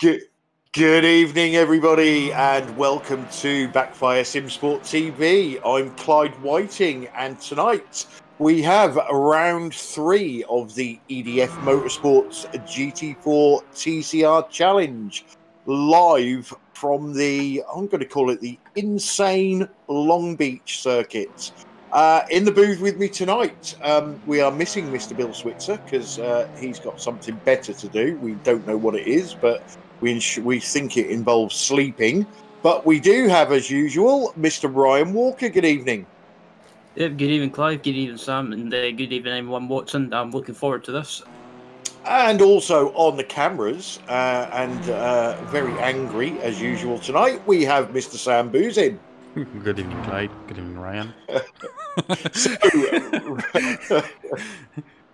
Good, good evening, everybody, and welcome to Backfire SimSport TV. I'm Clyde Whiting, and tonight we have round 3 of the EDF Motorsports GT4 TCR Challenge, live from the, I'm going to call it the insane Long Beach circuit. In the booth with me tonight, we are missing Mr. Bill Switzer because he's got something better to do. We don't know what it is, but we think it involves sleeping. But we do have, as usual, Mr. Ryan Walker. Good evening. Yep, good evening, Clive. Good evening, Sam. And good evening, everyone watching. I'm looking forward to this. And also on the cameras, and very angry, as usual tonight, we have Mr. Sam Boozin. Good evening, Clyde. Good evening, Ryan.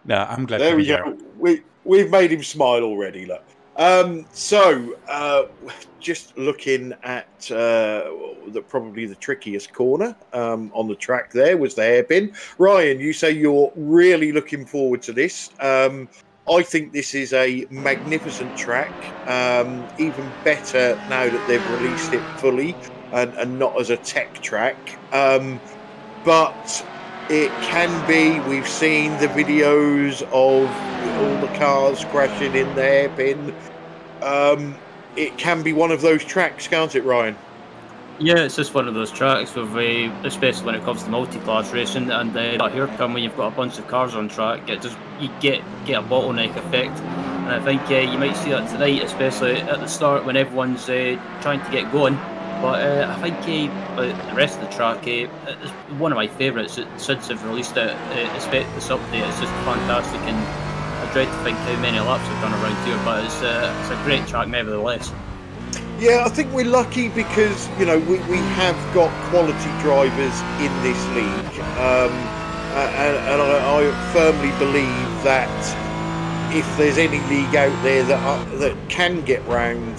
No, I'm glad there to be we go. here. We've made him smile already. Look. Just looking at probably the trickiest corner on the track there was the hairpin. Ryan, you say you're really looking forward to this. I think this is a magnificent track, even better now that they've released it fully and not as a tech track. But it can be, we've seen the videos of all the cars crashing in the hairpin. It can be one of those tracks, can't it, Ryan? Yeah, it's just one of those tracks, with, especially when it comes to multi-class racing, and that hairpin when you've got a bunch of cars on track, you get a bottleneck effect. And I think you might see that tonight, especially at the start when everyone's trying to get going. But I think the rest of the track is one of my favourites since they've released it. This update is just fantastic, and I dread to think how many laps have done around here. But it's a great track nevertheless. Yeah, I think we're lucky because we have got quality drivers in this league, and I firmly believe that if there's any league out there that can get round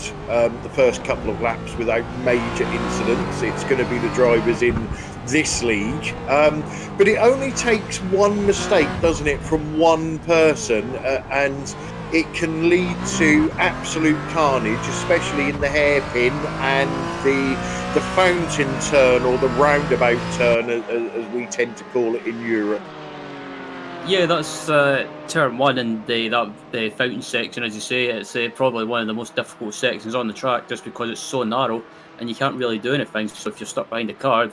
the first couple of laps without major incidents, it's going to be the drivers in this league. But it only takes one mistake, doesn't it, from one person, and it can lead to absolute carnage, especially in the hairpin and the fountain turn, or the roundabout turn, as we tend to call it in Europe. Yeah, that's turn 1 and the fountain section, as you say. It's probably one of the most difficult sections on the track, just because it's so narrow and you can't really do anything. So if you're stuck behind a car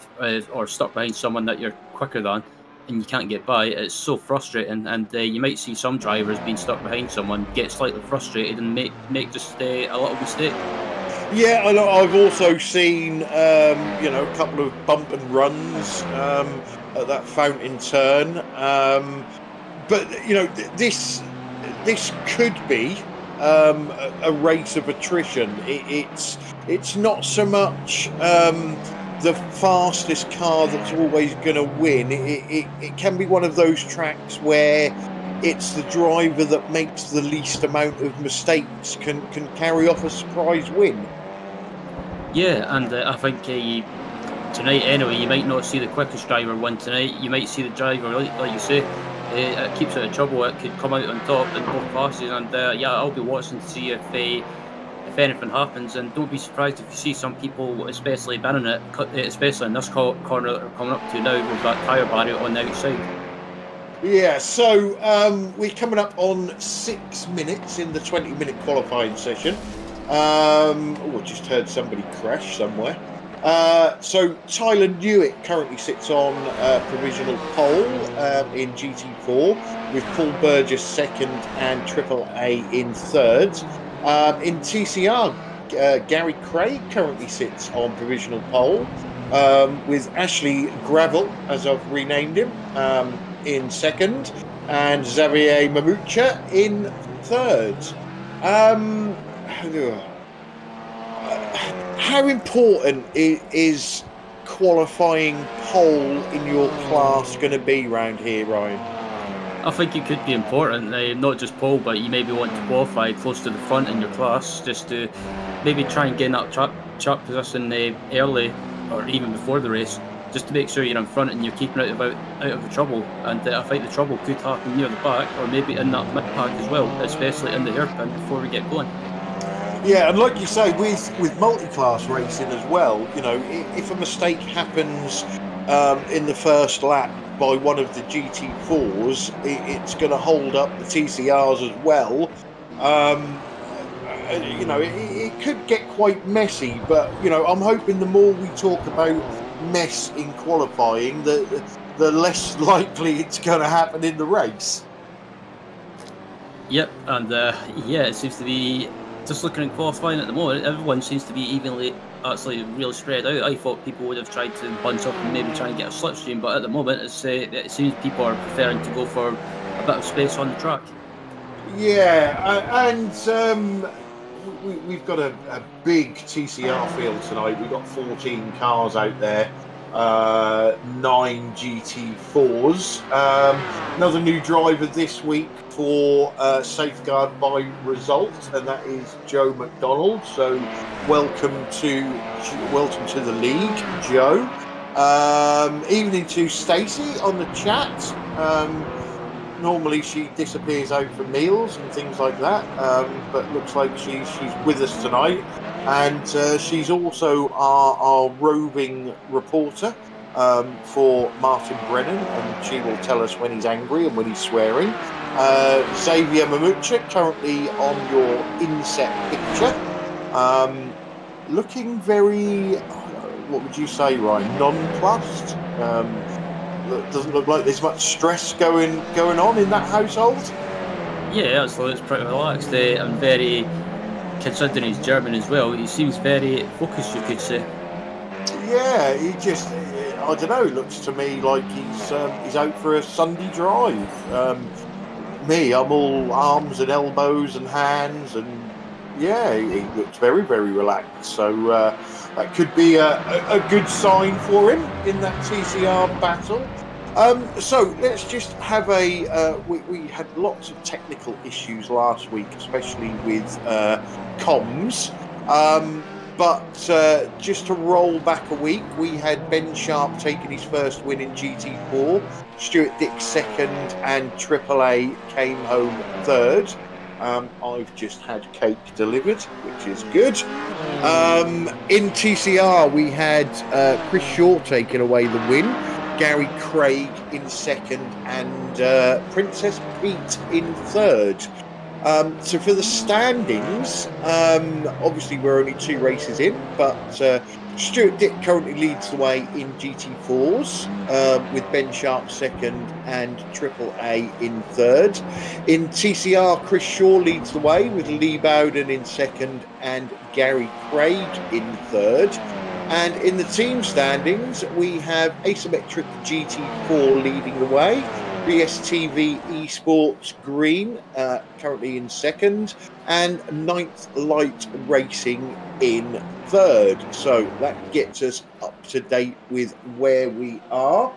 or stuck behind someone that you're quicker than and you can't get by, it's so frustrating. And you might see some drivers being stuck behind someone get slightly frustrated and make just a little mistake. Yeah, I've also seen a couple of bump and runs at that fountain turn. But this could be a race of attrition. It's not so much the fastest car that's always going to win. It can be one of those tracks where it's the driver that makes the least amount of mistakes can carry off a surprise win. Yeah, and I think tonight anyway, you might not see the quickest driver win tonight. You might see the driver, like you say, it keeps out of trouble. It could come out on top in both classes, and yeah, I'll be watching to see if anything happens. And don't be surprised if you see some people, especially banning it, especially in this corner that we're coming up to now, with that tyre barrier on the outside. Yeah, so we're coming up on 6 minutes in the 20-minute qualifying session. I just heard somebody crash somewhere. So Tyler Newitt currently sits on provisional pole in GT4, with Paul Burgess second and Triple A in third. In TCR, Gary Craig currently sits on provisional pole, with Ashley Gravel, as I've renamed him, in second, and Xavier Mamucha in third. How important is qualifying pole in your class going to be round here, Ryan? I think it could be important, not just pole, but you maybe want to qualify close to the front in your class, just to maybe try and get in that track position early, or even before the race, just to make sure you're in front and you're keeping out of the trouble. And I think the trouble could happen near the back, or maybe in that mid pack as well, especially in the hairpin before we get going. Yeah, and like you say, with multi-class racing as well, you know, if a mistake happens in the first lap by one of the GT4s, it's going to hold up the TCRs as well. You know, it could get quite messy, but you know, I'm hoping the more we talk about mess in qualifying, the less likely it's going to happen in the race. Yep, and yeah, it seems to be, just looking at qualifying at the moment, everyone seems to be evenly, actually really spread out. I thought people would have tried to bunch up and maybe try and get a slipstream, but at the moment it seems people are preferring to go for a bit of space on the track. Yeah, and we've got a big TCR field tonight. We've got 14 cars out there, 9 GT4s. Another new driver this week for Safeguard by Result, and that is Joe McDonald. So welcome to the league, Joe. Evening to Stacey on the chat. Normally she disappears out for meals and things like that, but looks like she's with us tonight, and she's also our roving reporter for Martin Brennan, and she will tell us when he's angry and when he's swearing. Xavier Mamucha, currently on your inset picture, looking very, what would you say, Ryan, nonplussed? Doesn't look like there's much stress going on in that household. Yeah, absolutely, it's pretty relaxed, and very, considering he's German as well, he seems very focused, you could say. Yeah, he just, I don't know, looks to me like he's out for a Sunday drive. Me, I'm all arms and elbows and hands, and yeah, he looks very, very relaxed. So that could be a good sign for him in that TCR battle. So let's just have we had lots of technical issues last week, especially with comms. But just to roll back a week, we had Ben Sharp taking his first win in GT4, Stuart Dick second, and AAA came home third. I've just had cake delivered, which is good. In TCR, we had Chris Shaw taking away the win, Gary Craig in second, and Princess Pete in third. So for the standings, obviously we're only 2 races in, but Stuart Dick currently leads the way in GT4s, with Ben Sharp second and AAA in third. In TCR, Chris Shaw leads the way with Lee Bowden in second and Gary Craig in third. And in the team standings, we have Asymmetric GT4 leading the way, BSTV Esports Green currently in second, and Ninth Light Racing in third. So that gets us up to date with where we are.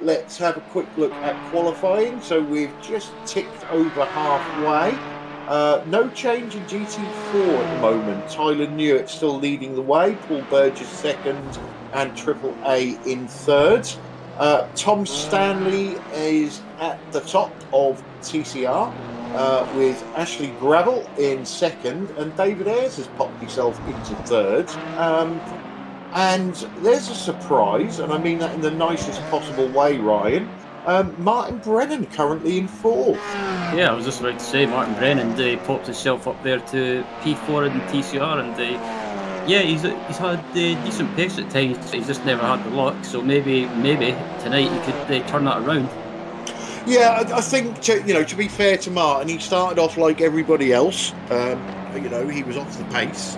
Let's have a quick look at qualifying. So we've just ticked over halfway. No change in GT4 at the moment. Tyler Newitt still leading the way, Paul Burgess second, and AAA in third. Tom Stanley is at the top of TCR with Ashley Gravel in second, and David Ayres has popped himself into third. And there's a surprise, and I mean that in the nicest possible way, Ryan. Martin Brennan currently in fourth. Yeah, I was just about to say, Martin Brennan popped himself up there to P4 in TCR, and yeah, he's had decent pace at times. He's just never had the luck. So maybe tonight he could turn that around. Yeah, I think to be fair to Martin, he started off like everybody else. He was off the pace,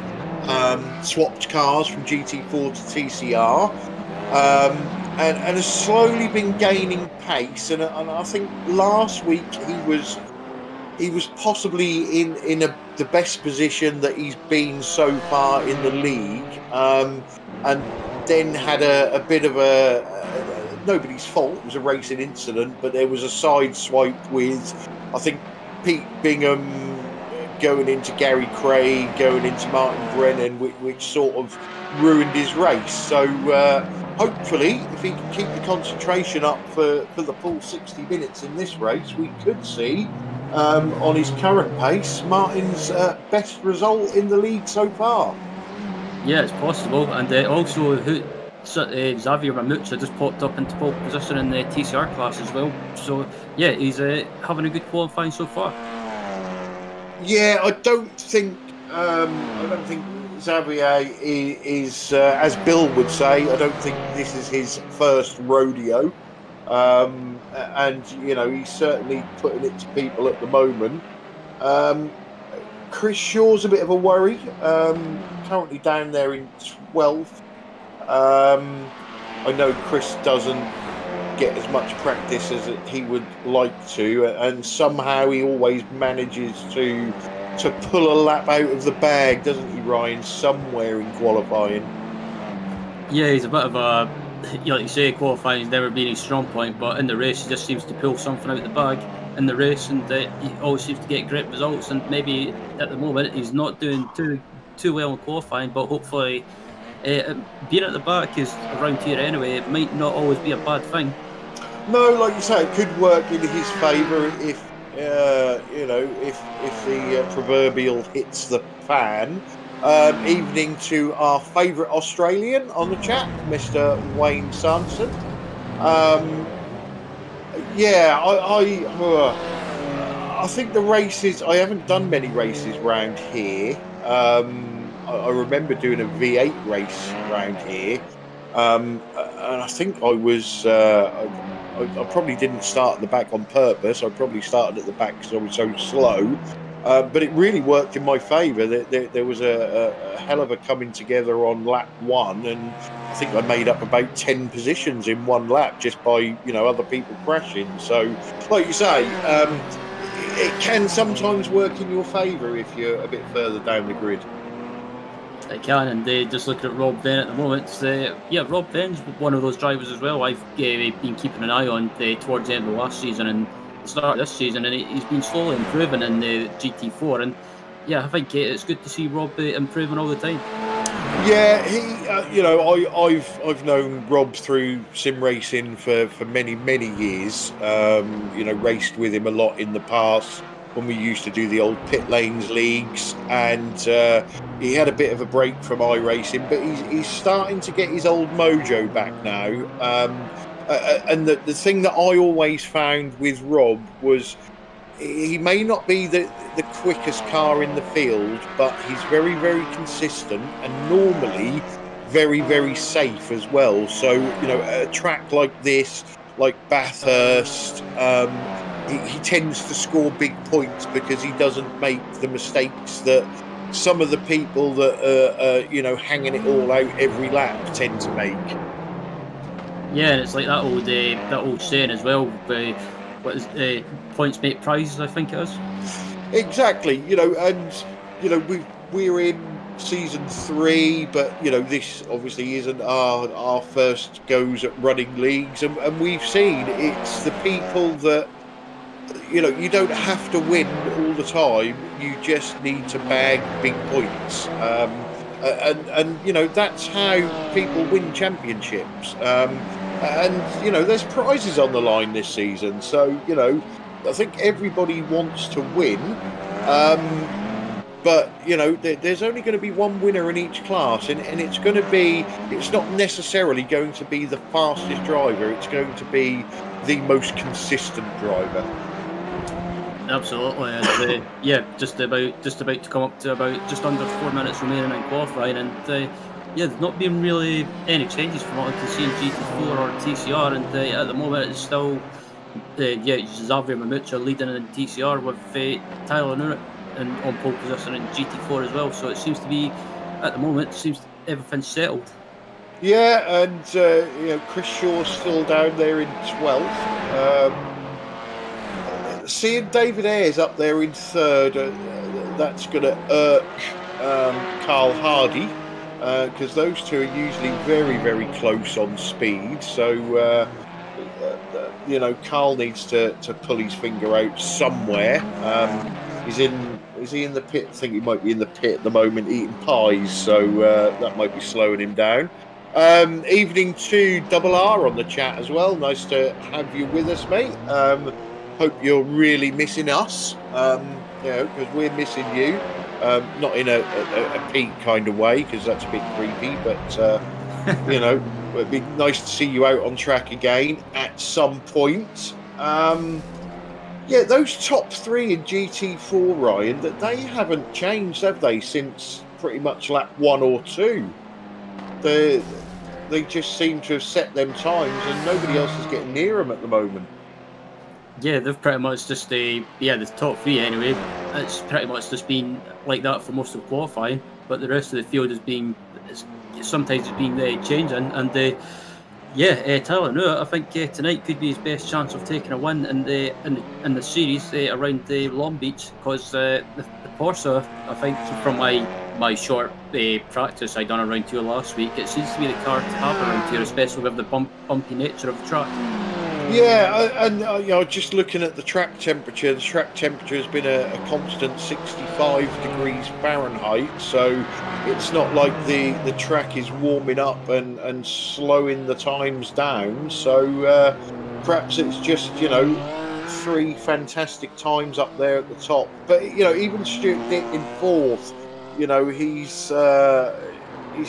swapped cars from GT4 to TCR, and has slowly been gaining pace. And I think last week he was possibly in the best position that he's been so far in the league, and then had a bit of nobody's fault. It was a racing incident, but there was a side swipe with, I think, Pete Bingham going into Gary Craig, going into Martin Brennan, which sort of ruined his race. So hopefully, if he can keep the concentration up for the full 60 minutes in this race, we could see on his current pace, Martin's best result in the league so far. Yeah, it's possible. And also, Xavier Mamucha just popped up into pole position in the TCR class as well. So, yeah, he's having a good qualifying so far. Yeah, I don't think Xavier is as Bill would say, I don't think this is his first rodeo. And, you know, he's certainly putting it to people at the moment. Chris Shaw's a bit of a worry, currently down there in 12th. I know Chris doesn't get as much practice as he would like to, and somehow he always manages to pull a lap out of the bag, doesn't he, Ryan, somewhere in qualifying? Yeah, he's a bit of a, like you say, qualifying's never been his strong point, but in the race he just seems to pull something out of the bag in the race, and he always seems to get great results. And maybe at the moment he's not doing too well in qualifying, but hopefully being at the back is around here anyway. It might not always be a bad thing. No, like you say, it could work in his favour if you know, if the proverbial hits the fan. Evening to our favourite Australian on the chat, Mr. Wayne Sanson. Yeah, I think the races, I haven't done many races around here. I remember doing a V8 race around here. And I think I was, I probably didn't start at the back on purpose. I probably started at the back because I was so slow. But it really worked in my favour. There was a hell of a coming together on lap 1, and I think I made up about 10 positions in one lap just by, you know, other people crashing. So, like you say, it can sometimes work in your favour if you're a bit further down the grid. It can, and just looking at Rob Venn at the moment, yeah, Rob Venn's one of those drivers as well. I've been keeping an eye on towards the end of last season and start this season, and he's been slowly improving in the GT4, and yeah, I think it's good to see Rob improving all the time. Yeah, he, you know, I've known Rob through sim racing for many years. You know, raced with him a lot in the past when we used to do the old pit lanes leagues, and he had a bit of a break from iRacing, but he's starting to get his old mojo back now. And the thing that I always found with Rob was he may not be the quickest car in the field, but he's very, very consistent and normally very, very safe as well. So, you know, a track like this, like Bathurst, he tends to score big points because he doesn't make the mistakes that some of the people that are, you know, hanging it all out every lap tend to make. Yeah, and it's like that old saying as well. What is points make prizes? I think it is. Exactly. You know, and you know we're in season 3, but you know this obviously isn't our first goes at running leagues, and we've seen it's the people that, you know, you don't have to win all the time. You just need to bag big points. And you know that's how people win championships. And you know there's prizes on the line this season, so you know I think everybody wants to win. But you know there's only going to be one winner in each class, and it's going to be, it's not necessarily going to be the fastest driver. It's going to be the most consistent driver. Absolutely, and yeah, just about to come up to about just under 4 minutes remaining in qualifying, and yeah, there's not been really any changes from what I can see in GT4 or TCR, and at the moment it's still yeah, Xavier Mamucha leading in TCR with Tyler Newett and on pole position in GT4 as well. So it seems to be, at the moment, everything's settled. Yeah, and you know, Chris Shaw's still down there in 12th. Seeing David Ayres up there in 3rd, that's going to irk Carl Hardy, because those two are usually very, very close on speed. So, you know, Carl needs to pull his finger out somewhere. Is he in the pit? I think he might be in the pit at the moment eating pies, so that might be slowing him down. Evening to Double R on the chat as well. Nice to have you with us, mate. hope you're really missing us, because we're missing you. Not in a Pete kind of way, because that's a bit creepy, but it'd be nice to see you out on track again at some point. Yeah, those top three in GT4, Ryan, that they haven't changed, have they, since pretty much lap 1 or 2? They just seem to have set them times, and nobody else is getting near them at the moment. Yeah, they've pretty much just the top three anyway. It's pretty much just been like that for most of qualifying, but the rest of the field has been sometimes it's been changing. And Tyler, no, I think tonight could be his best chance of taking a win in the series around Long Beach, because the Porsche, I think from my short practice I done around here last week, it seems to be the car to have around here, especially with the bumpy nature of the track. Yeah, and just looking at the track temperature has been a constant 65 degrees Fahrenheit, so it's not like the track is warming up and slowing the times down. So perhaps it's just three fantastic times up there at the top. But even Stuart Dick in fourth, he's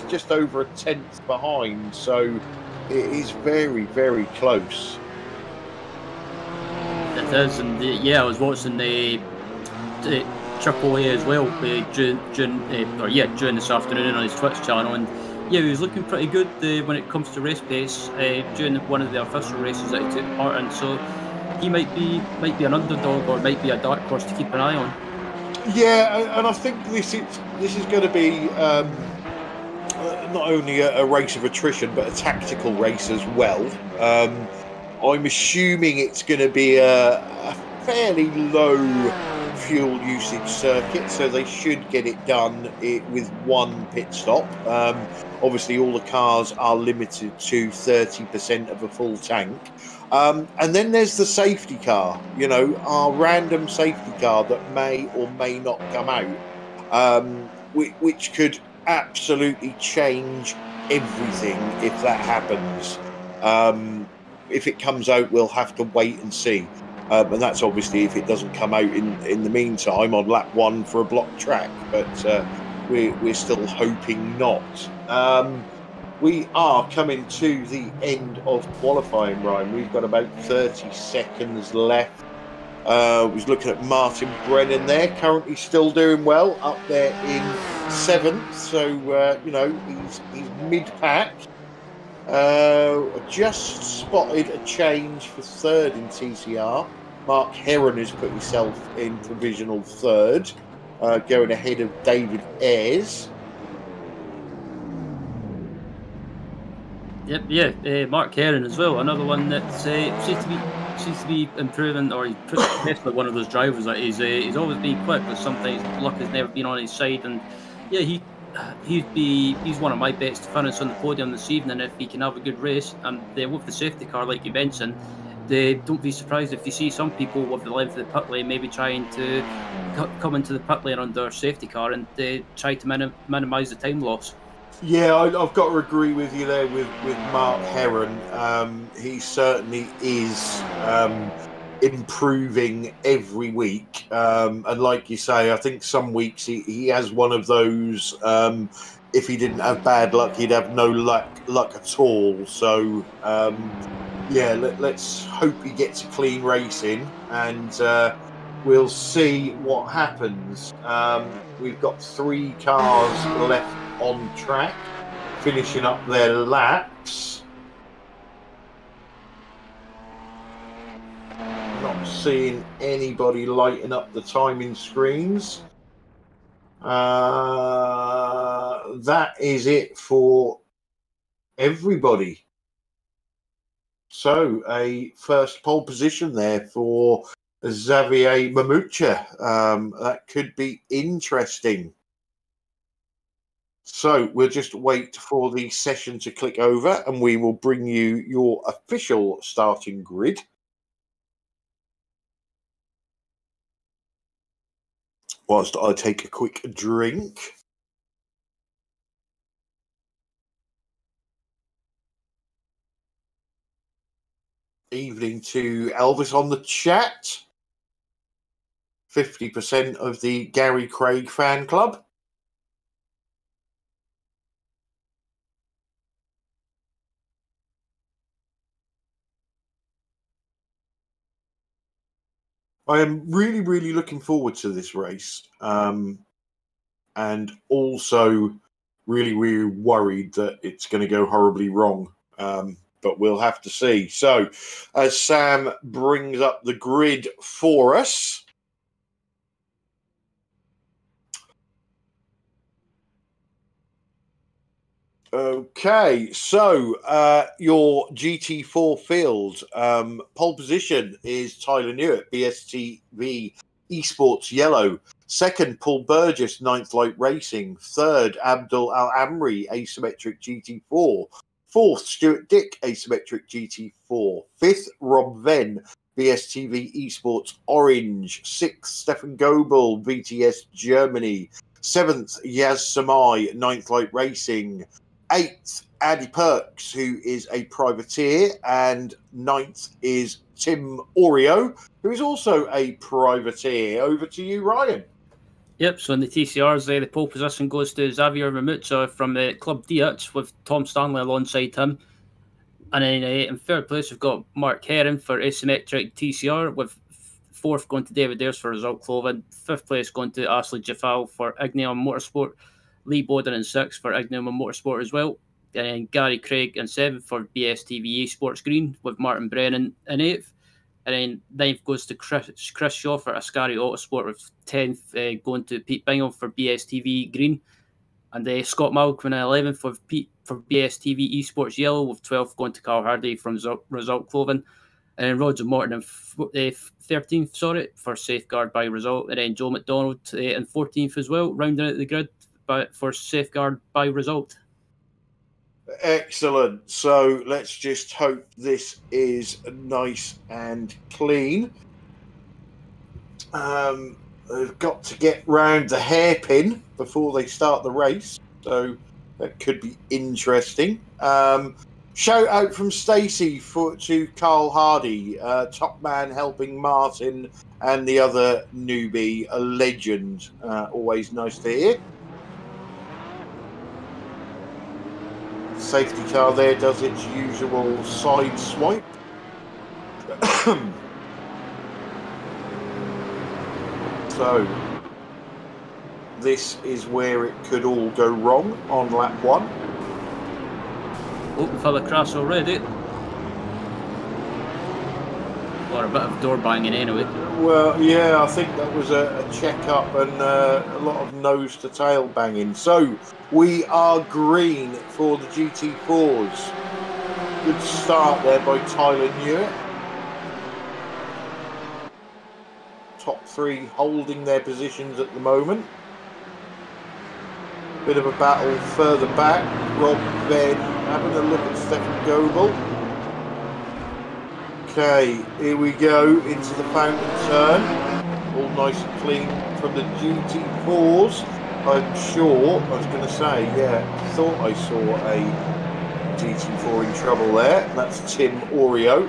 just over a tenth behind, so it is very, very close. It is, and I was watching the Triple A as well during this afternoon on his Twitch channel, and he was looking pretty good when it comes to race pace during one of the official races that he took part in. So he might be an underdog, or might be a dark horse to keep an eye on. Yeah, and I think this is going to be not only a race of attrition, but a tactical race as well. I'm assuming it's going to be a fairly low fuel usage circuit, so they should get it done with one pit stop. Obviously, all the cars are limited to 30% of a full tank. And then there's the safety car, our random safety car that may or may not come out, which could absolutely change everything if that happens. If it comes out, we'll have to wait and see. And that's obviously if it doesn't come out in the meantime on lap 1 for a blocked track. But we're still hoping not. We are coming to the end of qualifying, Ryan. We've got about 30 seconds left. I was looking at Martin Brennan there, currently still doing well, up there in 7th. So, he's mid-pack. Just spotted a change for 3rd in TCR. Mark Heron has put himself in provisional 3rd, going ahead of David Ayres. Yep, Mark Heron as well. Another one that seems to be improving, or he's definitely one of those drivers that he's always been quick, but sometimes luck has never been on his side. And he's one of my bets to finish on the podium this evening if he can have a good race. And with the safety car, like you mentioned, don't be surprised if you see some people with the length of the pit lane maybe trying to come into the pit lane under safety car and try to minimise the time loss. Yeah, I've got to agree with you there with Mark Heron. He certainly is improving every week. And like you say, I think some weeks he has one of those, if he didn't have bad luck, he'd have no luck at all. So, let's hope he gets a clean race in, and we'll see what happens. We've got 3 cars left on track, finishing up their laps. Not seeing anybody lighting up the timing screens. That is it for everybody. So a first pole position there for Xavier Mamucha. That could be interesting. So we'll just wait for the session to click over, and we will bring you your official starting grid. Whilst I take a quick drink. Evening to Elvis on the chat. 50% of the Gary Craig fan club. I am really, really looking forward to this race. And also really, really worried that it's going to go horribly wrong. But we'll have to see. So, as Sam brings up the grid for us, okay, so your GT4 field pole position is Tyler Newitt, BSTV Esports Yellow. Second, Paul Burgess, Ninth Light Racing. Third, Abdul Al Amri, Asymmetric GT4. Fourth, Stuart Dick, Asymmetric GT4. Fifth, Rob Venn, BSTV Esports Orange. Sixth, Stefan Goebel, VTS Germany. Seventh, Yaz Samai, Ninth Light Racing. Eighth, Andy Perks, who is a privateer. And ninth is Tim Oreo, who is also a privateer. Over to you, Ryan. Yep, so in the TCRs, the pole position goes to Xavier Ramutza from Club Diaz with Tom Stanley alongside him. And then in third place, we've got Mark Herring for Asymmetric TCR, with fourth going to David Ayres for Result Cloven. Fifth place going to Ashley Jafal for Ignium Motorsport. Lee Bowden in sixth for Ignium Motorsport as well. And then Gary Craig in seventh for BSTV Esports Green, with Martin Brennan in eighth. And then ninth goes to Chris Shaw for Ascari Autosport, with 10th going to Pete Bingham for BSTV Green. And Scott Malcolm in 11th with Pete for BSTV Esports Yellow, with 12th going to Carl Hardy from Result Clothing. And then Roger Morton in 13th, for Safeguard by Result. And then Joe McDonald in 14th as well, rounding out the grid for Safeguard by Result. Excellent. So let's just hope this is nice and clean. They've got to get round the hairpin before they start the race, so that could be interesting. Shout out from Stacey to Carl Hardy, top man helping Martin and the other newbie, a legend. Always nice to hear. Safety car there does its usual side swipe. So this is where it could all go wrong on lap one. Open for the crash already. Or a bit of door banging anyway. Well, yeah, I think that was a check-up and a lot of nose-to-tail banging. So we are green for the GT4s. Good start there by Tyler Newitt. Top three holding their positions at the moment. Bit of a battle further back. Rob Venn having a look at Stefan Goebel. Okay, here we go into the fountain turn. All nice and clean from the GT4s. I'm sure, I was going to say, yeah, I thought I saw a GT4 in trouble there. That's Tim Oreo.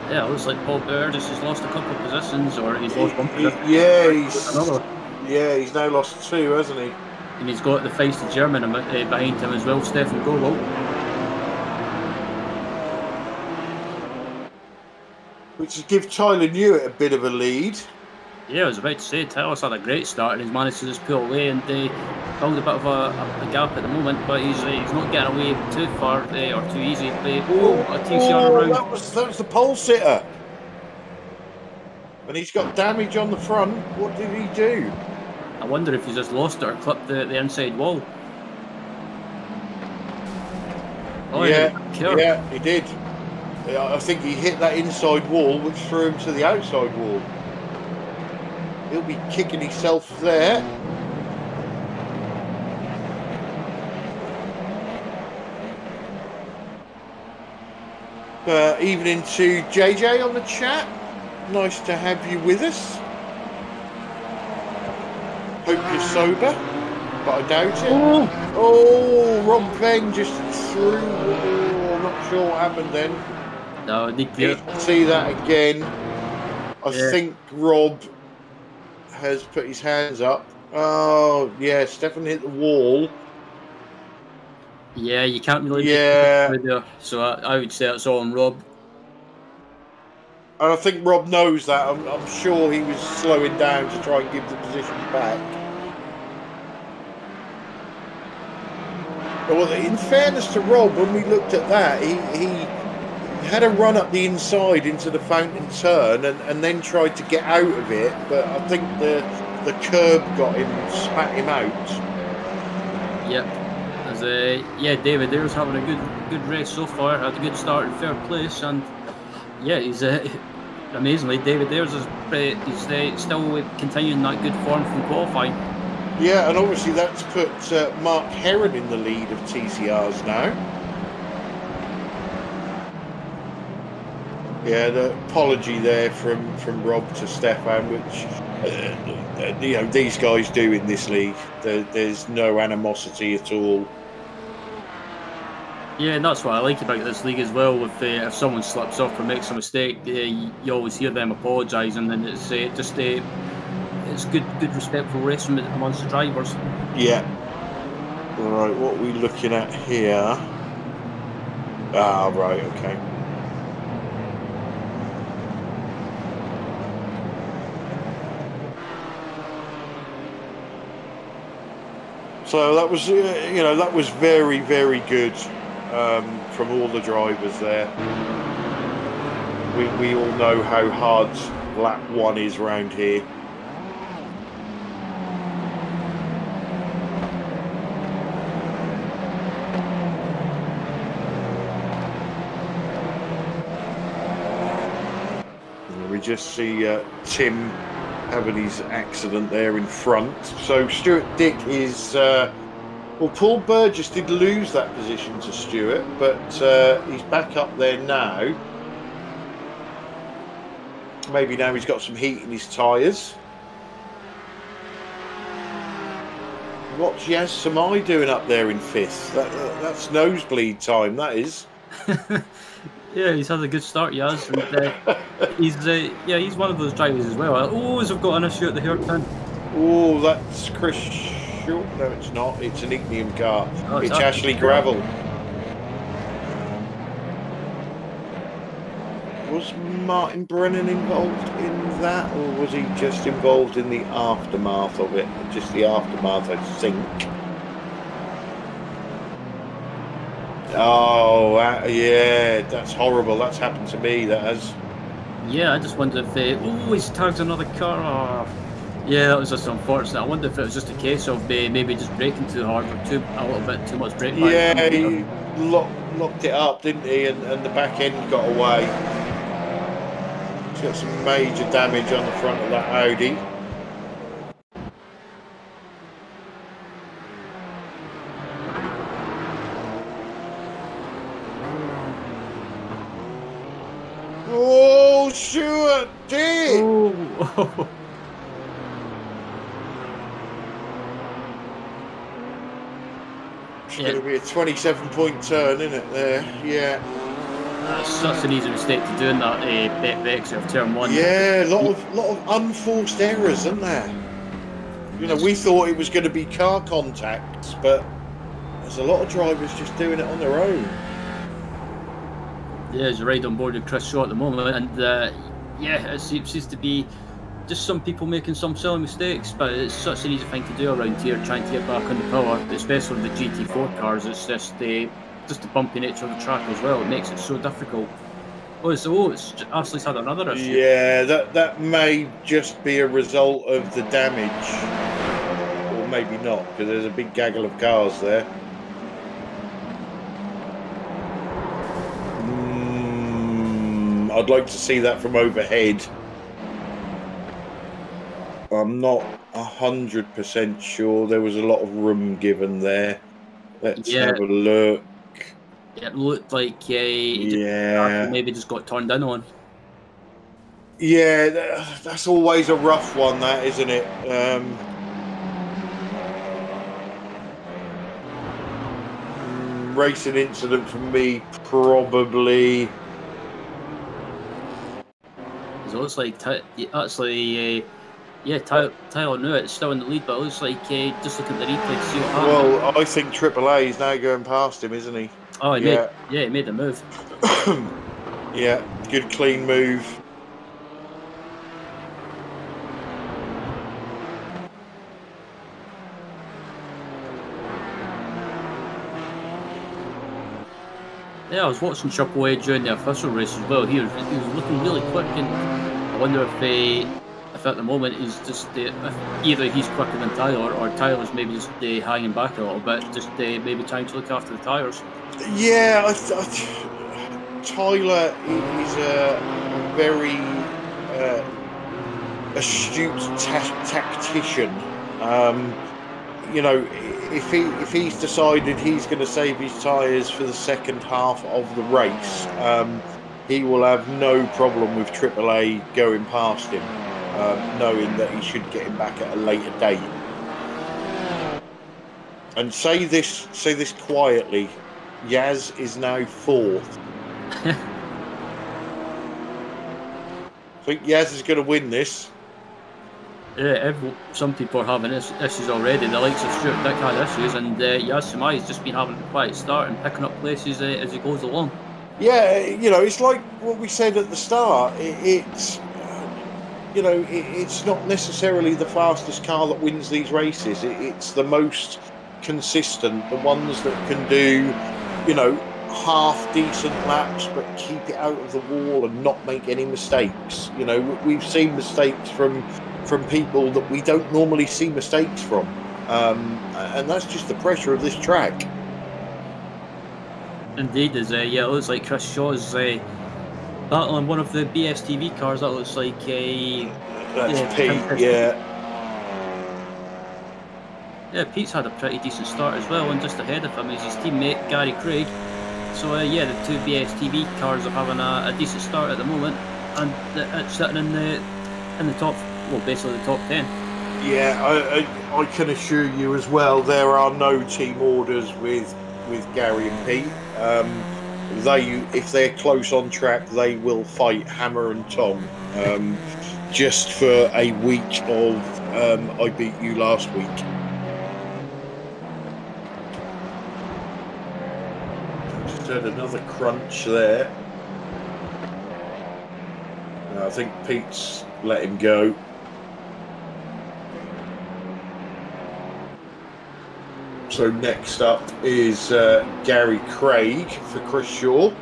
Yeah, it looks like Paul Burgess has lost a couple of positions, or he's lost one position. Yeah, he's now lost two, hasn't he? And he's got the feisty German behind him as well, Stefan Goebel. Which has given Tyler Newitt a bit of a lead. Yeah, I was about to say, Tyler's had a great start and he's managed to just pull away and build a bit of a gap at the moment, but he's not getting away too far or too easy. A TCR around. That was the pole sitter. And he's got damage on the front. What did he do? I wonder if he's just lost it or clipped the inside wall. Oh, yeah, he did. I think he hit that inside wall, which threw him to the outside wall. He'll be kicking himself there. Evening to JJ on the chat. Nice to have you with us. Hope you're sober. but I doubt it. Oh, Rob Venn just threw. Oh, I'm not sure what happened then. No, See that again. I Yeah. think Rob has put his hands up. Oh, yeah, Stefan hit the wall. Yeah, you can't really Yeah. make it there. So I would say it's all on Rob. And I think Rob knows that. I'm sure he was slowing down to try and give the position back. Well, in fairness to Rob, when we looked at that, he had a run up the inside into the fountain turn and then tried to get out of it. But I think the curb got him, spat him out. Yep. Yeah, David Ayres having a good race so far. Had a good start in third place, and yeah, he's amazingly David Ayres is still continuing that good form from qualifying. Yeah, and obviously that's put Mark Heron in the lead of TCRs now. Yeah, the apology there from Rob to Stefan, which you know these guys do in this league. There's no animosity at all. Yeah, and that's what I like about this league as well. If someone slips up or makes a mistake, you always hear them apologising, and it's good respectful racing amongst the drivers. Yeah. All right, what are we looking at here? Ah, right, okay. So that was, that was very, very good from all the drivers there. We all know how hard lap 1 is round here. We just see Tim having his accident there in front. So Stuart Dick is... well, Paul Burgess did lose that position to Stuart, but he's back up there now. Maybe now he's got some heat in his tyres. What's Yaz Samai doing up there in 5th? That's nosebleed time, that is. Yeah, he's had a good start, Yaz. And, he's one of those drivers as well. I always have got an issue at the hairpin. Oh, that's Chris Short. No, it's not. It's an Ignium car. Oh, it's Ashley Gravel. Was Martin Brennan involved in that, or was he just involved in the aftermath of it? Just the aftermath, I think. Oh, yeah, that's horrible. That's happened to me, that has. Yeah, I just wonder if they always tagged another car. Oh, yeah, that was just unfortunate. I wonder if it was just a case of maybe just braking too hard or a little bit too much brake. Yeah, he locked it up, didn't he? And the back end got away. He's got some major damage on the front of that Audi. Oh, Stuart Dick! Oh. It's going to be a 27-point turn, isn't it? There, yeah. That's such an easy mistake to do in that exit of turn 1. Yeah, a lot of unforced errors, isn't there? You know, we thought it was going to be car contacts, but there's a lot of drivers just doing it on their own. Yeah, as you ride on board with Chris Shaw at the moment, and yeah, it seems to be just some people making some silly mistakes, but it's such an easy thing to do around here, trying to get back on the power, especially with the GT4 cars. It's just the bumpy nature of the track as well. It makes it so difficult. It's Ashley's had another issue. Yeah, that may just be a result of the damage, or maybe not, because there's a big gaggle of cars there. I'd like to see that from overhead. I'm not 100% sure. There was a lot of room given there. Let's have a look. It looked like maybe just got turned in on. Yeah, that's always a rough one, that, isn't it? racing incident for me, probably. It looks like actually, Tyler Newitt's still in the lead, but it looks like just looking at the replay to see what happened. Well, I think AAA is now going past him, isn't he? Oh, he made the move. Yeah, good clean move. Yeah, I was watching Triple A during the official race as well. He was looking really quick, and I wonder if at the moment he's just either he's quicker than Tyler, or Tyler's maybe just hanging back a little bit, just maybe trying to look after the tyres. Yeah, Tyler is a very astute tactician. You know, if he's decided he's going to save his tyres for the second half of the race, he will have no problem with AAA going past him, knowing that he should get him back at a later date. And say this quietly, Yaz is now 4th. I think Yaz is going to win this. Yeah, some people are having issues already. The likes of Stuart Dick had issues, and Yaz Samai's just been having a quiet start and picking up places as he goes along. Yeah, you know, it's like what we said at the start. It's you know, it's not necessarily the fastest car that wins these races. It's the most consistent, the ones that can do, you know, half decent laps but keep it out of the wall and not make any mistakes. You know, we've seen mistakes from people that we don't normally see mistakes from, and that's just the pressure of this track. Indeed, it looks like Chris Shaw's battling one of the BSTV cars. That looks like that's Pete. Yeah, Pete's had a pretty decent start as well, and just ahead of him is his teammate Gary Craig. So the two BSTV cars are having a decent start at the moment, and it's sitting in the top, well, basically the top 10. Yeah, I can assure you as well, there are no team orders with Gary and Pete. If they're close on track, they will fight hammer and tong. Just for a week of I beat you last week. Just had another crunch there. I think Pete's let him go. So next up is Gary Craig for Chris Shaw.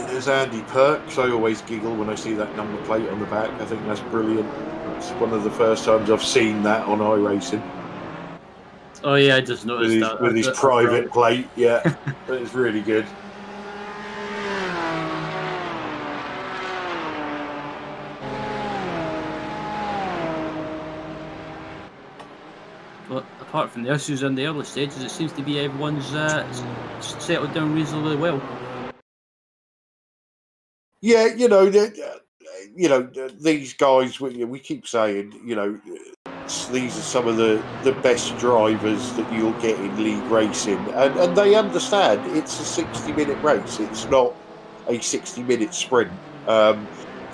There's Andy Perks. I always giggle when I see that number plate on the back. I think that's brilliant. It's one of the first times I've seen that on iRacing. Oh yeah, I just noticed that. With his private plate, yeah. It's really good. But apart from the issues in the early stages, it seems to be everyone's settled down reasonably well. Yeah, these guys. We keep saying, these are some of the best drivers that you'll get in league racing, and they understand it's a 60-minute race. It's not a 60-minute sprint.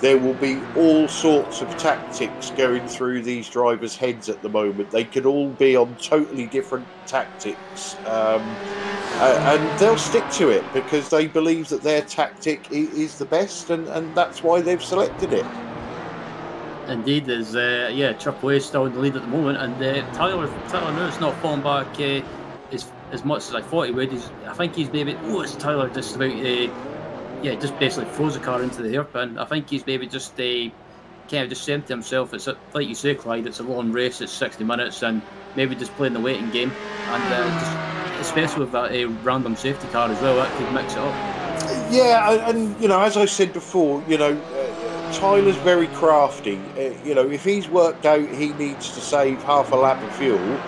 There will be all sorts of tactics going through these drivers' heads at the moment. They could all be on totally different tactics, and they'll stick to it because they believe that their tactic is the best, and that's why they've selected it. Indeed, there's Triple A still in the lead at the moment, and Tyler Newitt's not falling back as much as I thought he would. I think he's maybe it's Tyler just about just basically throws the car into the hairpin. I think he's maybe just kind of just saying to himself, it's like you say, Clyde, it's a long race, it's 60 minutes, and maybe just playing the waiting game, and just, especially with that random safety car as well, that could mix it up. Yeah, and as I said before, Tyler's very crafty. If he's worked out he needs to save half a lap of fuel,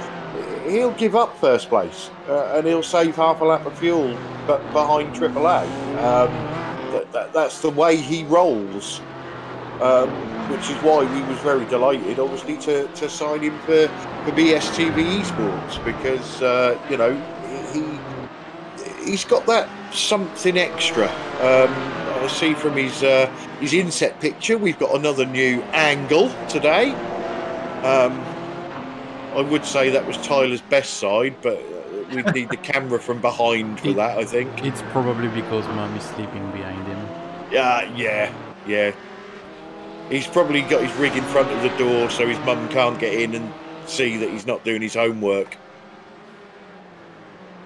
he'll give up first place and he'll save half a lap of fuel but behind AAA. That's the way he rolls, which is why we was very delighted, obviously, to sign him for for BSTV Esports because you know he's got that something extra. I see from his inset picture we've got another new angle today. I would say that was Tyler's best side, but we'd need the camera from behind for that, I think. It's probably because Mum is sleeping behind him. Yeah. He's probably got his rig in front of the door so his mum can't get in and see that he's not doing his homework.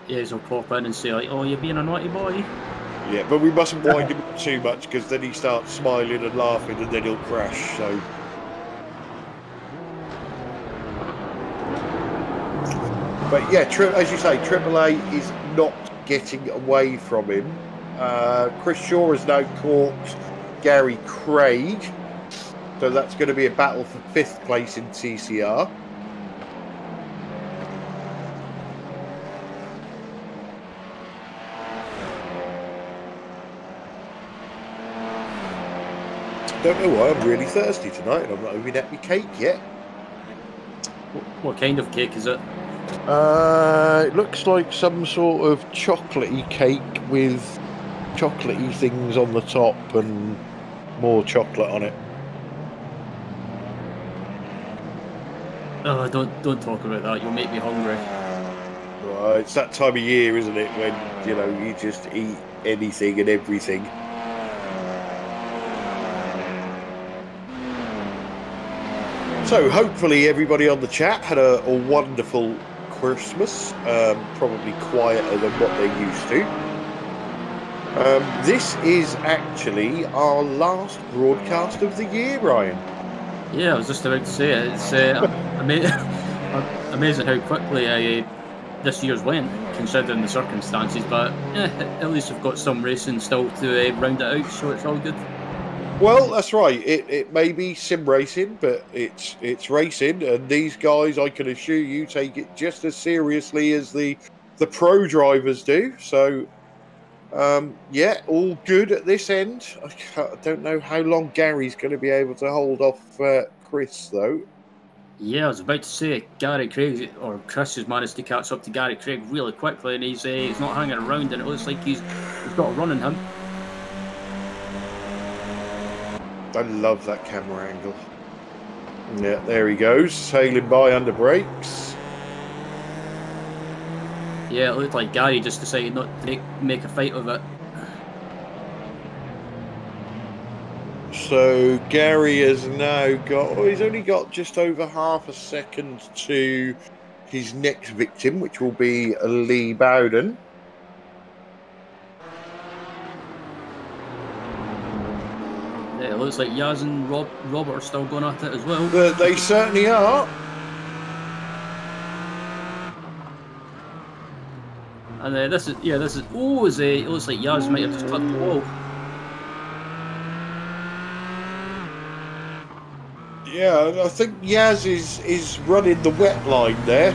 Yeah, he'll pop in and say, like, oh, you're being a naughty boy. Yeah, but we mustn't wind him up too much because then he starts smiling and laughing and then he'll crash, so... But yeah, as you say, AAA is not getting away from him. Chris Shaw has now caught Gary Craig, so that's going to be a battle for 5th place in TCR. Don't know why I'm really thirsty tonight, and I'm not even at my cake yet. What kind of cake is it? It looks like some sort of chocolatey cake with chocolatey things on the top and more chocolate on it. Oh, don't talk about that. You'll make me hungry. Well, it's that time of year, isn't it, when you know you just eat anything and everything. So hopefully everybody on the chat had a wonderful Christmas, probably quieter than what they used to. This is actually our last broadcast of the year, Ryan. Yeah, I was just about to say it. It's amazing how quickly this year's went, considering the circumstances, but at least we've got some racing still to round it out, so it's all good. Well, that's right. It may be sim racing, but it's racing, and these guys, I can assure you, take it just as seriously as the pro drivers do. So, yeah, all good at this end. I don't know how long Gary's going to be able to hold off Chris, though. Yeah, I was about to say Gary Craig, or Chris has managed to catch up to Gary Craig really quickly, and he's not hanging around, and it looks like he's got a run in him. I love that camera angle. Yeah, there he goes, sailing by under brakes. Yeah, it looked like Gary just decided not to make a fight of it. So Gary has now got, he's only got just over half a second to his next victim, which will be Lee Bowden. Yeah, it looks like Yaz and Robert are still going at it as well. They certainly are. And this is it looks like Yaz might have just clipped the wall. Yeah, I think Yaz is running the wet line there.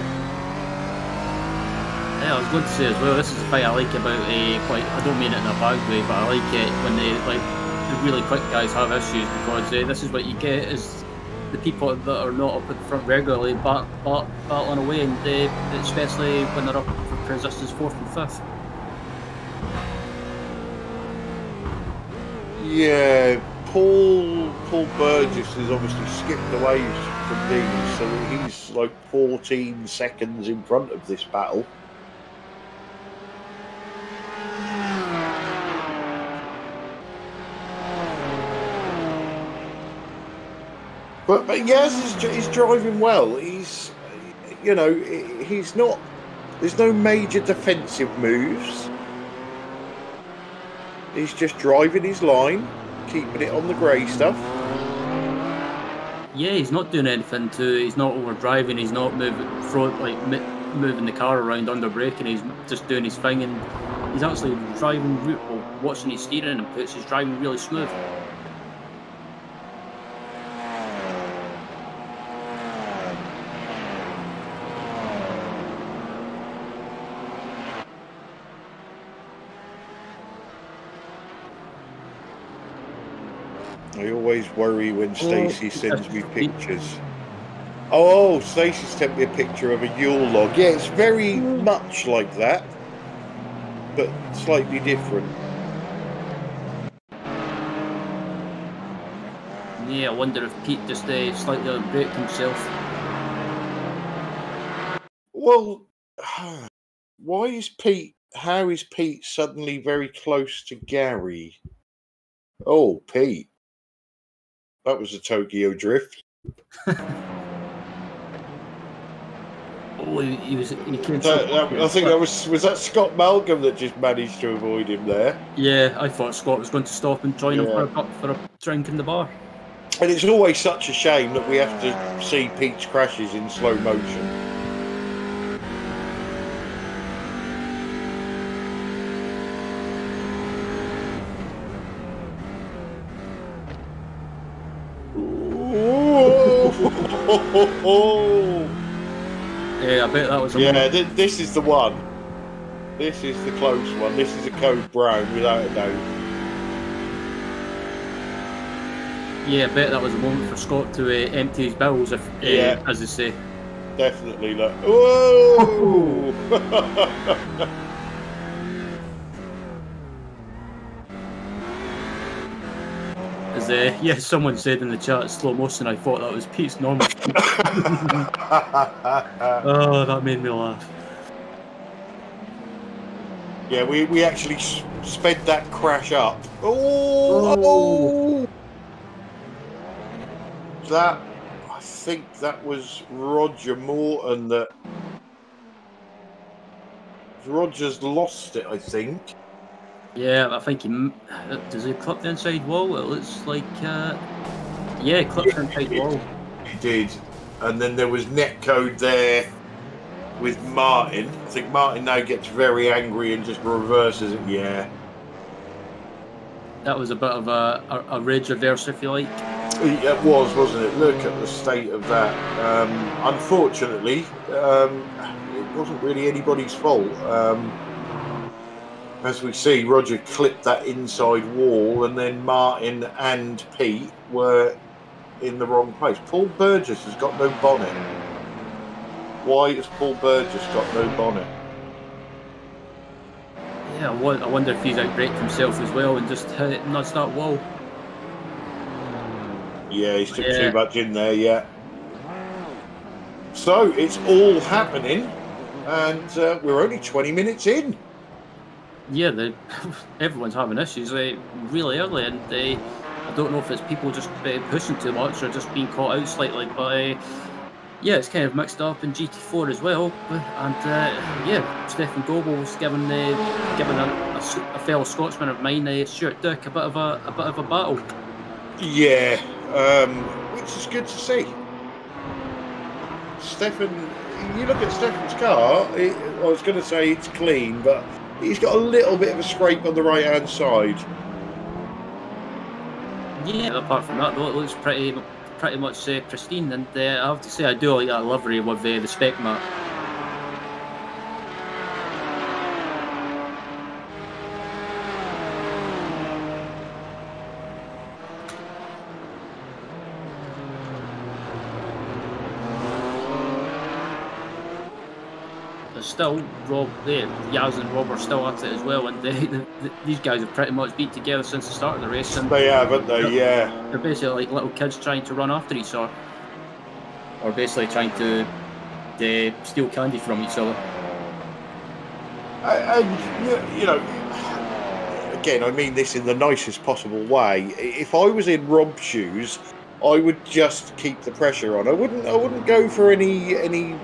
Yeah, I was going to say as well, this is the fight I like about I don't mean it in a bad way, but I like it when the really quick guys have issues, because this is what you get is the people that are not up at the front regularly battling away, and especially when they're up for positions 4th and 5th. Yeah, Paul Burgess is obviously skipped away from these, so he's like 14 seconds in front of this battle. But Yaz is driving well. He's, you know, he's not. There's no major defensive moves. He's just driving his line, keeping it on the grey stuff. Yeah, he's not doing anything he's not overdriving. He's not moving the car around under braking. He's just doing his thing, and he's actually driving. Watching his steering inputs, he's driving really smooth. I always worry when Stacey sends me pictures. Oh, Stacey sent me a picture of a Yule log. Yeah, it's very much like that, but slightly different. Yeah, I wonder if Pete just slightly outbraked himself. Well, why is Pete? How is Pete suddenly very close to Gary? Oh, Pete, that was a Tokyo drift. Oh, he came I think that was that Scott Malcolm that just managed to avoid him there. Yeah, I thought Scott was going to stop and join him for a drink in the bar. And it's always such a shame that we have to see Pete's crashes in slow motion. Yeah, I bet that was. This is the one. This is the close one. This is a Code Brown, without a doubt. Yeah, I bet that was a moment for Scott to empty his bowels, as they say. Definitely. Like, whoa! As someone said in the chat, slow motion. I thought that was Pete's normal. Oh, that made me laugh. Yeah, we actually sped that crash up. Oh! That, I think that was Roger Morton that. Roger's lost it, I think. Yeah, I think does he clip the inside wall? It looks like, he clipped the inside wall. He did. And then there was netcode there with Martin. I think Martin now gets very angry and just reverses it. Yeah. That was a bit of a rage reverse, if you like. It was, wasn't it? Look at the state of that. Unfortunately, it wasn't really anybody's fault. As we see, Roger clipped that inside wall, and then Martin and Pete were in the wrong place. Paul Burgess has got no bonnet. Why has Paul Burgess got no bonnet? Yeah, I wonder if he's outbraked himself as well and just nudged that wall. Yeah, he's took too much in there, yeah. So, it's all happening, and we're only 20 minutes in. Yeah, everyone's having issues really early, and I don't know if it's people just pushing too much or just being caught out slightly, but yeah, it's kind of mixed up in GT4 as well. And Stefan Goebel was giving a fellow Scotsman of mine, Stuart Duck, a bit of a battle. Yeah, which is good to see. Stefan, you look at Stefan's car. I was going to say it's clean, but he's got a little bit of a scrape on the right-hand side. Yeah, apart from that, though, it looks pretty much pristine. And I have to say, I do like that livery with the spec mat. Still, Yaz and Rob are still at it as well, and these guys have pretty much been together since the start of the race. And they have, haven't they? Yeah. They're basically like little kids trying to run after each other, or basically trying to steal candy from each other. And you know, again, I mean this in the nicest possible way. If I was in Rob's shoes, I would just keep the pressure on. I wouldn't go for any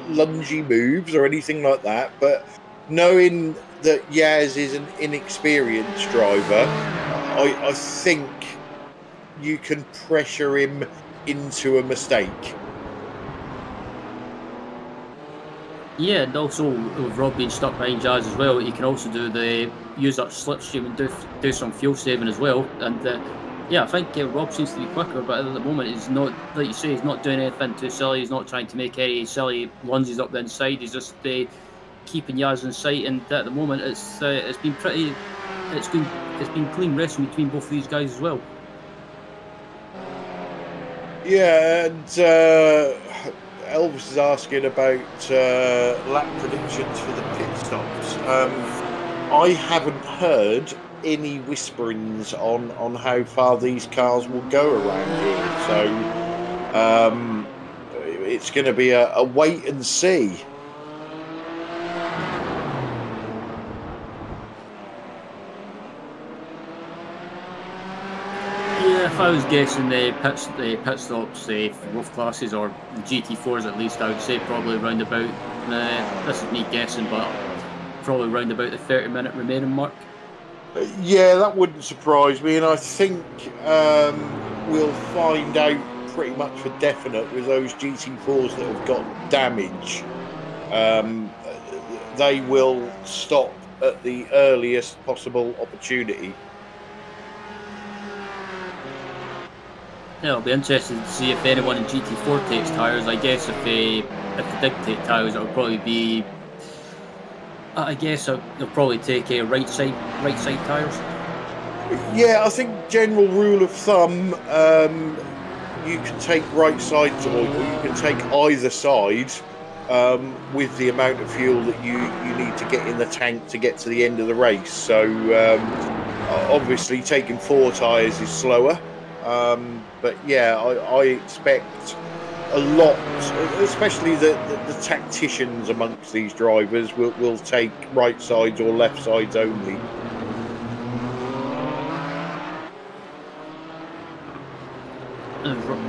lungy moves or anything like that, but knowing that Yaz is an inexperienced driver, I think you can pressure him into a mistake. Yeah, and also with Rob being stuck behind Yaz as well, he can also use that slipstream and do some fuel saving as well. And yeah, I think Rob seems to be quicker, but at the moment he's not, like you say, he's not doing anything too silly. He's not trying to make any silly lunges up the inside. He's just keeping Yaz in sight. And at the moment, it's been clean racing between both of these guys as well. Yeah, and Elvis is asking about lap predictions for the pit stops. I haven't heard any whisperings on how far these cars will go around here, so it's going to be a wait and see. If I was guessing the pit stops for both classes, or the GT4s at least, I would say probably around about, this is me guessing, but probably around about the 30-minute remaining mark. Yeah, that wouldn't surprise me, and I think we'll find out pretty much for definite with those GT4s that have got damage. They will stop at the earliest possible opportunity. Yeah, it'll be interesting to see if anyone in GT4 takes tyres. I guess if they did take tyres, it'll probably be. I guess they'll probably take right side tyres. Yeah, I think general rule of thumb, you can take right sides or you can take either side with the amount of fuel that you need to get in the tank to get to the end of the race. So obviously taking 4 tyres is slower. But yeah, I expect a lot, especially the tacticians amongst these drivers will take right sides or left sides only.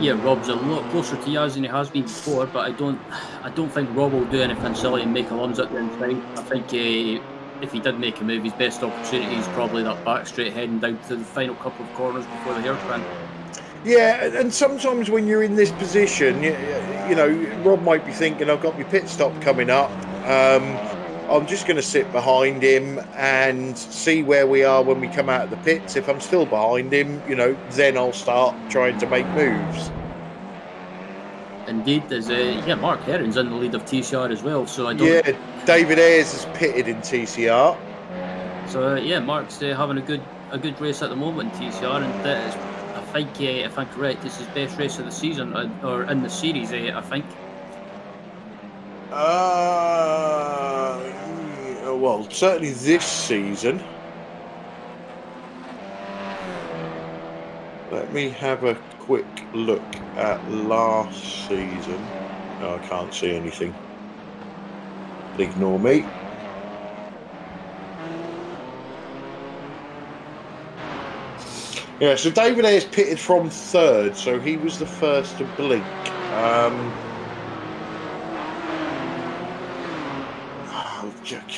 Yeah, Rob's a lot closer to Yaz than he has been before, but I don't think Rob will do anything silly and make a lunge at the inside. I think if he did make a move, his best opportunity is probably that back straight heading down to the final couple of corners before the hairpin. Yeah, and sometimes when you're in this position, you know, Rob might be thinking, I've got my pit stop coming up. I'm just going to sit behind him and see where we are when we come out of the pits. If I'm still behind him, you know, then I'll start trying to make moves. Indeed, there's Mark Herring's in the lead of TCR as well. So I don't. Yeah, David Ayres is pitted in TCR. So Mark's having a good race at the moment in TCR, and I think if I'm correct, this is his best race of the season or in the series. I think. Well, certainly this season. Let me have a quick look at last season. No, I can't see anything. Ignore me. Yeah, so David Ayres pitted from 3rd, so he was the first to blink.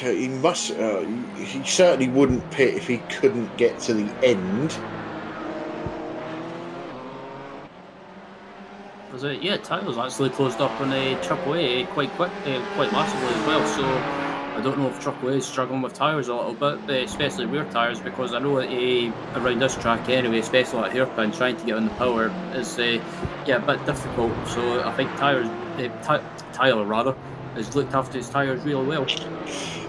He must. He certainly wouldn't pit if he couldn't get to the end. Was it? Yeah, Tyler's actually closed up on a AAA quite massively as well. So I don't know if AAA is struggling with tyres a little bit, especially rear tyres, because I know around this track anyway, especially at hairpin, trying to get on the power is a bit difficult. So I think Tyler has looked after his tyres really well.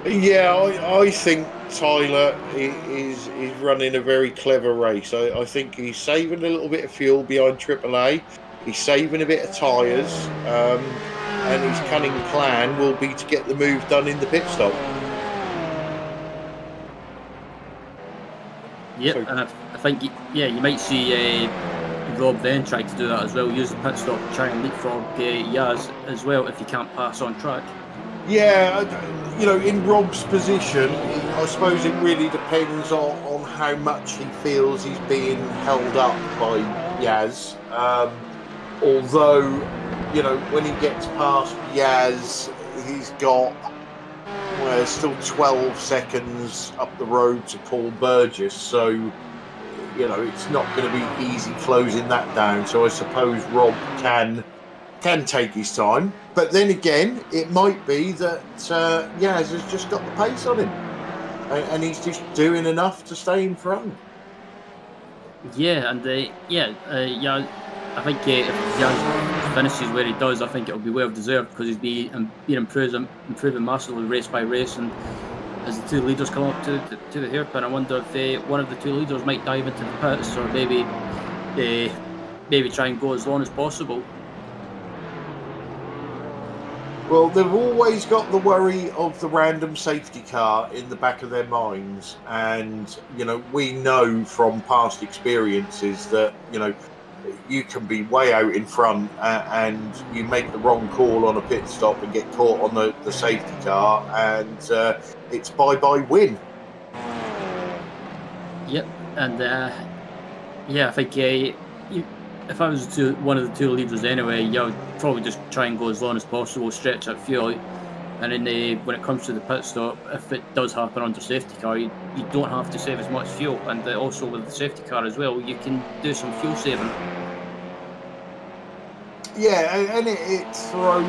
Yeah, I think Tyler is running a very clever race. I think he's saving a little bit of fuel behind AAA. He's saving a bit of tyres, and his cunning plan will be to get the move done in the pit stop. Yeah, and I think you might see Rob then try to do that as well. Use the pit stop to try and leapfrog Yaz as well if he can't pass on track. Yeah, you know, in Rob's position, I suppose it really depends on how much he feels he's being held up by Yaz. Although, you know, when he gets past Yaz, he's got still 12 seconds up the road to Paul Burgess. So, you know, it's not going to be easy closing that down. So I suppose Rob can take his time. But then again, it might be that Yaz has just got the pace on him. And he's just doing enough to stay in front. Yeah, and I think if Yaz finishes where he does, I think it'll be well deserved because he's been improving massively race by race. And as the 2 leaders come up to the hairpin, I wonder if one of the 2 leaders might dive into the pits or maybe try and go as long as possible. Well, they've always got the worry of the random safety car in the back of their minds. And, you know, we know from past experiences that, you know, you can be way out in front and you make the wrong call on a pit stop and get caught on the safety car, and it's bye-bye win. Yep, and yeah, I think if I was one of the two leaders anyway, I would probably just try and go as long as possible, stretch that fuel out, and then when it comes to the pit stop, if it does happen under safety car, you don't have to save as much fuel, and also with the safety car as well, you can do some fuel saving. Yeah, and it throws,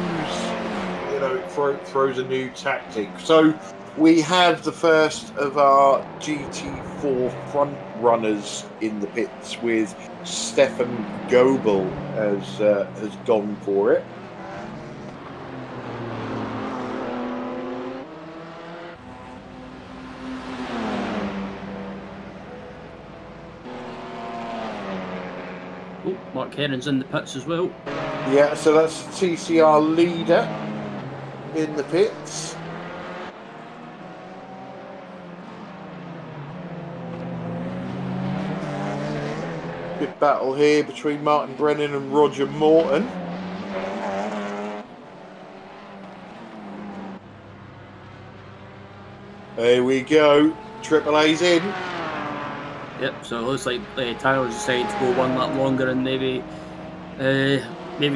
you know, it throws a new tactic. So we have the first of our GT4 front runners in the pits, with Stefan Goebel has gone for it. Oh, Mark Herring's in the pits as well. Yeah, so that's the TCR leader in the pits. Good battle here between Martin Brennan and Roger Morton. There we go. Triple A's in. Yep, so it looks like Tyler's decided to go one lap longer and maybe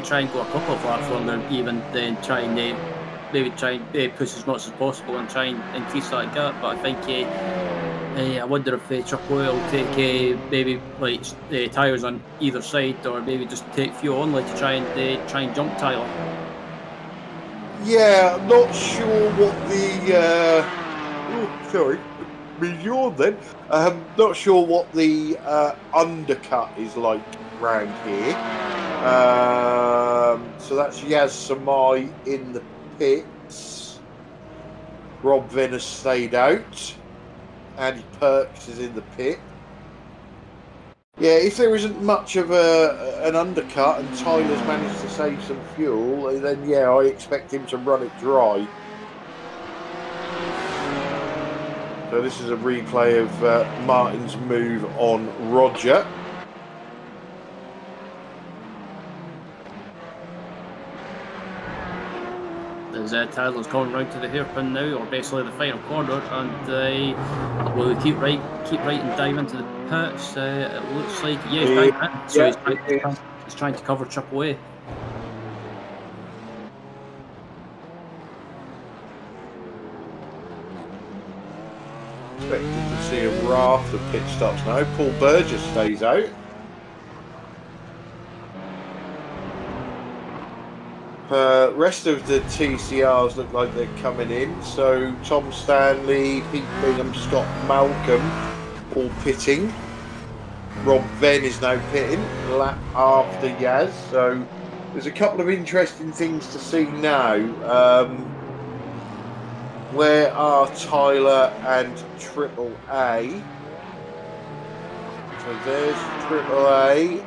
try and go a couple of laps longer, even then try and maybe try and push as much as possible and try and increase that gap. But I think I wonder if Triple A will take maybe like tyres on either side, or maybe just take fuel only to try and jump Tyler. Yeah, I'm not sure what the sorry, me yawn then. Not sure what the undercut is like round here. So that's Yaz Samai in the pits. Rob Venn has stayed out. Andy Perks is in the pit. Yeah, if there isn't much of an undercut and Tyler's managed to save some fuel, then yeah, I expect him to run it dry. So this is a replay of Martin's move on Roger. As Tyler's coming round to the hairpin now, or basically the final corner, and will he keep right and dive into the pits? It looks like he's diving in, so he's trying to cover Triple A. Expected to see a raft of pit stops now. Paul Burgess stays out. Rest of the TCRs look like they're coming in. So Tom Stanley, Pete Bingham, Scott Malcolm all pitting. Rob Venn is now pitting, lap after Yaz. So there's a couple of interesting things to see now. Where are Tyler and Triple A? So there's Triple A.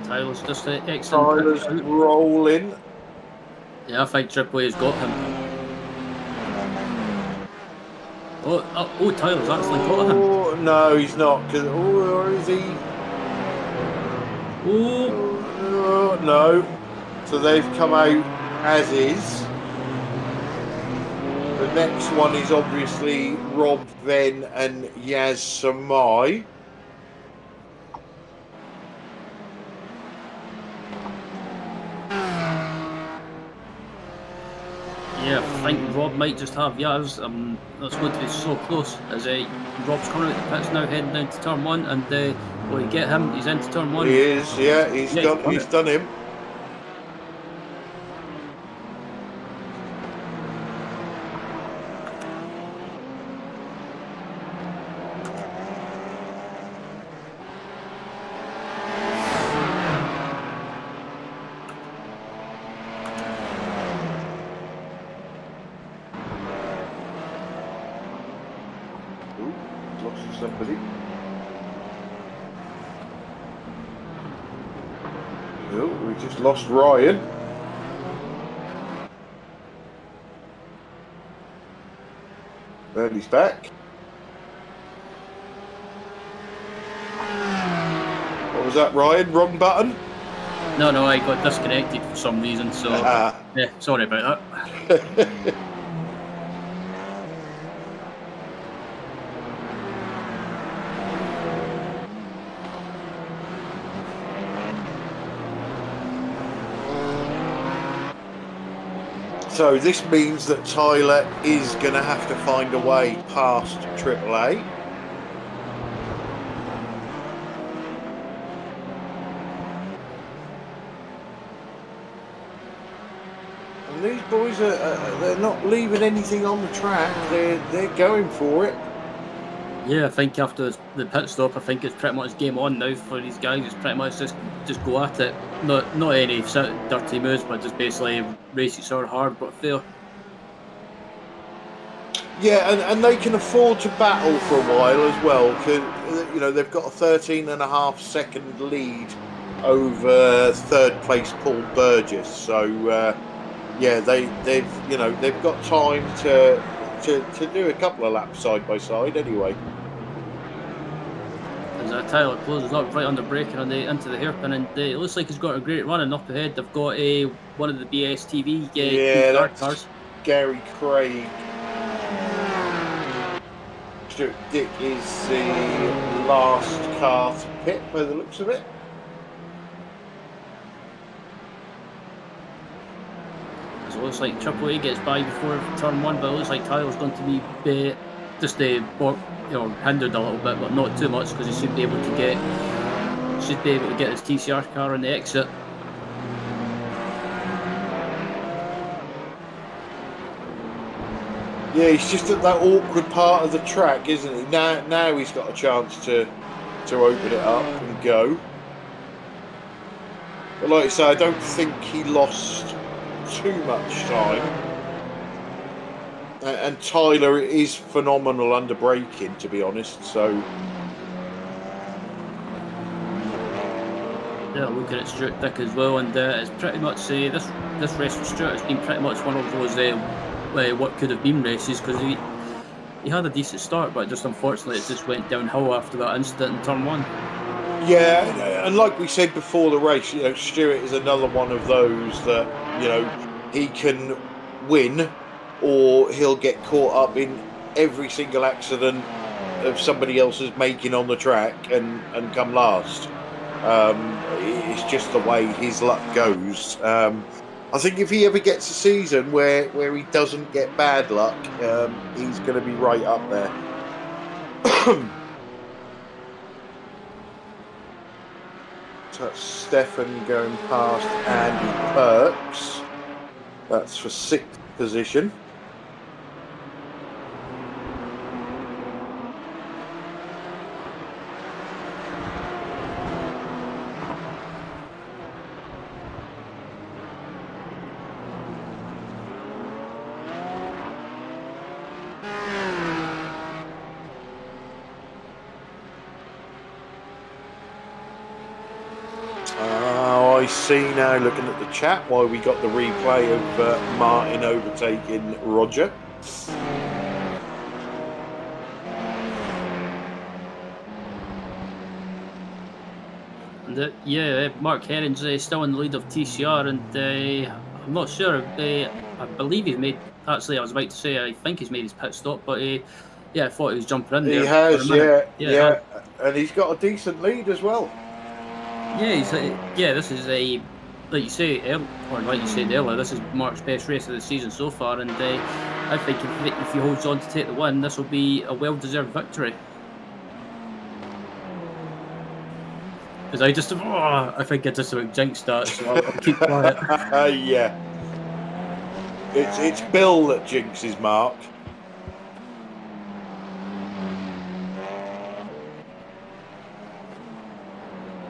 Tyler's just excellent. Tyler's rolling. Yeah, I think Triple A's got him. Oh, Tyler's actually got him. Oh, no, he's not. Or is he? Oh, no. So they've come out as is. The next one is obviously Rob Venn and Yaz Samai. yeah, I think Rob might just have Yaz. That's going to be so close. As Rob's coming out the pits now, heading down to turn one, and will you get him? He's into turn one. He is, yeah. He's done him. Somebody. Oh, we just lost Ryan. And he's back. What was that, Ryan? Wrong button? No, I got disconnected for some reason, so yeah, sorry about that. So this means that Tyler is going to have to find a way past AAA. And these boys they're not leaving anything on the track. They're going for it. Yeah, I think after the pit stop, I think it's pretty much game on now for these guys. It's pretty much just go at it. Not any dirty moves, but just basically race each other hard but fair. Yeah, and they can afford to battle for a while as well, because you know they've got a 13.5-second lead over third place Paul Burgess. So yeah, they've got time to do a couple of laps side by side anyway. As Tyler closes up right under braking on into the hairpin, and it looks like he's got a great run. And up ahead, they've got one of the BSTV cars. Gary Craig. Stuart Dick is the last car to pit by the looks of it. So it looks like Triple A gets by before turn one, but it looks like Tyler's going to be just hindered a little bit, but not too much, because he should be able to get his TCR car on the exit. Yeah, he's just at that awkward part of the track, isn't he? Now he's got a chance to open it up and go. But like I say, I don't think he lost too much time. And Tyler is phenomenal under braking, to be honest. So yeah, looking at Stuart Dick as well, and it's pretty much this race for Stuart has been pretty much one of those what could have been races, because he had a decent start, but just unfortunately it just went downhill after that incident in turn one. Yeah, and like we said before the race, you know, Stuart is another one of those that, you know, he can win or he'll get caught up in every single accident of somebody else's making on the track and come last. It's just the way his luck goes. I think if he ever gets a season where he doesn't get bad luck, he's going to be right up there. So that's Stefan going past Andy Perks. That's for 6th position. I see now, looking at the chat, why we got the replay of Martin overtaking Roger. And Mark Herring's still in the lead of TCR, and I'm not sure. I believe he's made. Actually, I was about to say I think he's made his pit stop, but I thought he was jumping in there. He has, yeah, and he's got a decent lead as well. Yeah, this is like you said earlier, this is Mark's best race of the season so far, and I think if he holds on to take the win, this will be a well-deserved victory. Because I think I just about jinxed that, so I'll keep quiet. Yeah, it's Bill that jinxes Mark.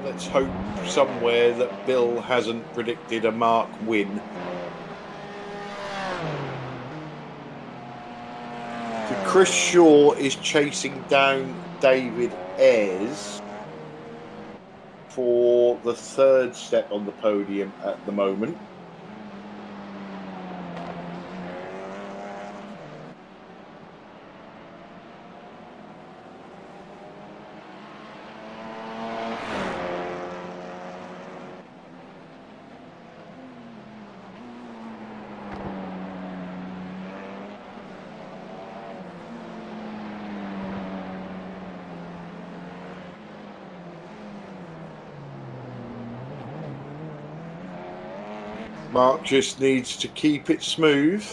Let's hope somewhere that Bill hasn't predicted a Mark win. So Chris Shaw is chasing down David Ayres for the 3rd step on the podium at the moment. Mark just needs to keep it smooth.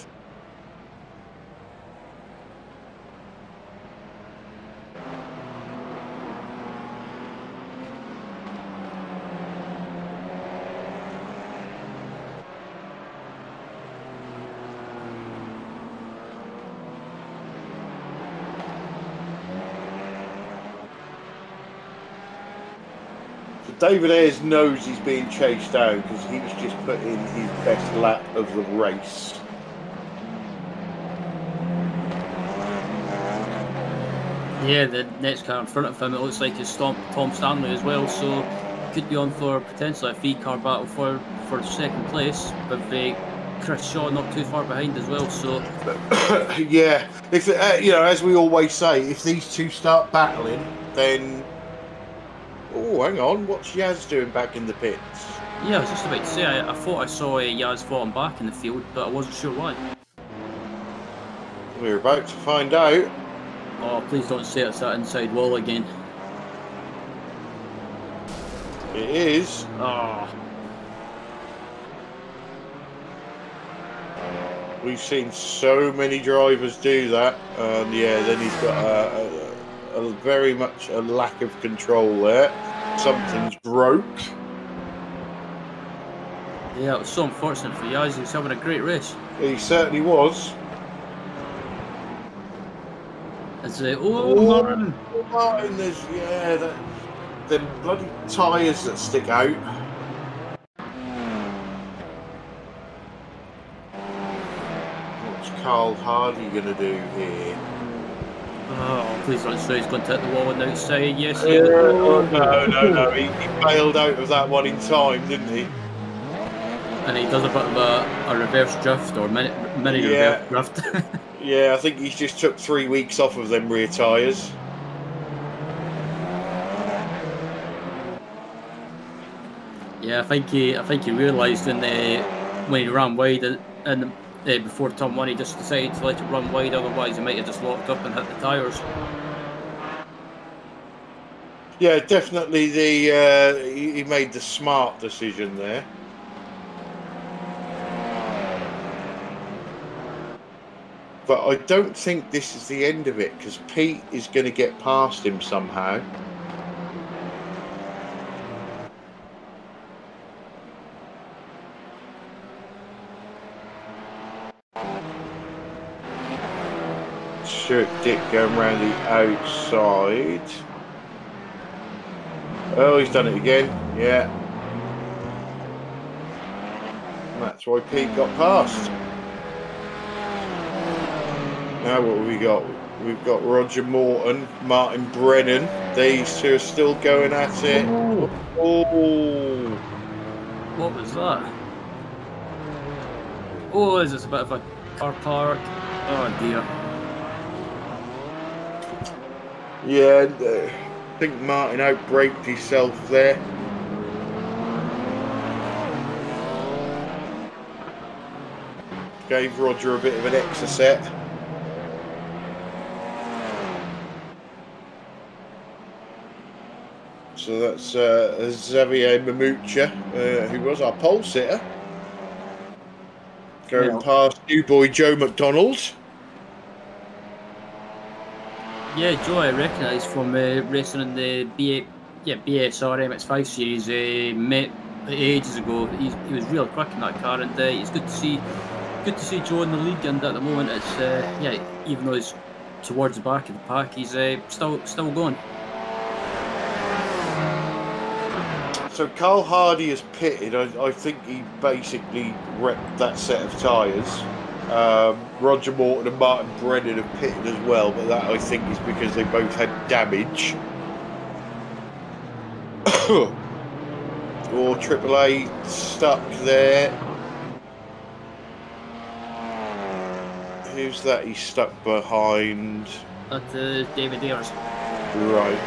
David Ayres knows he's being chased down because he's just put in his best lap of the race. Yeah, the next car in front of him, it looks like it's Tom Stanley as well, so could be on for potentially a 3-car battle for second place, with Chris Shaw not too far behind as well. So yeah, if you know, as we always say, if these two start battling, then oh, hang on, what's Yaz doing back in the pits? Yeah, I was just about to say, I thought I saw Yaz falling back in the field, but I wasn't sure why. We're about to find out. Oh, please don't say it's that inside wall again. It is. Oh. We've seen so many drivers do that, and yeah, then he's got a very much a lack of control there. Something's broke. Yeah, it was so unfortunate for Yaz. He was having a great race. He certainly was. It's Martin. Martin, there's the bloody tyres that stick out. What's Carl Hardy going to do here? Oh, please don't say he's going to hit the wall on the outside. Yes, No. He bailed out of that one in time, didn't he? And he does a bit of a reverse drift or mini reverse drift. Yeah, I think he's just took 3 weeks off of them rear tyres. Yeah, I think he realised when he ran wide and before turn 1, he just decided to let it run wide. Otherwise, he might have just locked up and hit the tyres. Yeah, definitely. He made the smart decision there. But I don't think this is the end of it, because Pete is going to get past him somehow. Stuart Dick going round the outside. Oh, he's done it again. Yeah. And that's why Pete got past. Now what have we got? We've got Roger Morton, Martin Brennan. These two are still going at it. Oh. What was that? Oh, is this a bit of a car park? Oh dear. Yeah, I think Martin outbraked himself there. Gave Roger a bit of an extra set. So that's Xavier Mamucha, who was our pole sitter. Going past new boy Joe McDonald. Yeah, Joe I recognise from racing in the BSR MX5 series. Met ages ago. He was really quick in that car, and it's good to see Joe in the league. And at the moment, it's even though he's towards the back of the pack, he's still going. So Carl Hardy has pitted. I think he basically wrecked that set of tyres. Roger Morton and Martin Brennan have pitted as well, but that I think is because they both had damage. Or AAA stuck there. Who's that he's stuck behind? That's David Ayres. Right.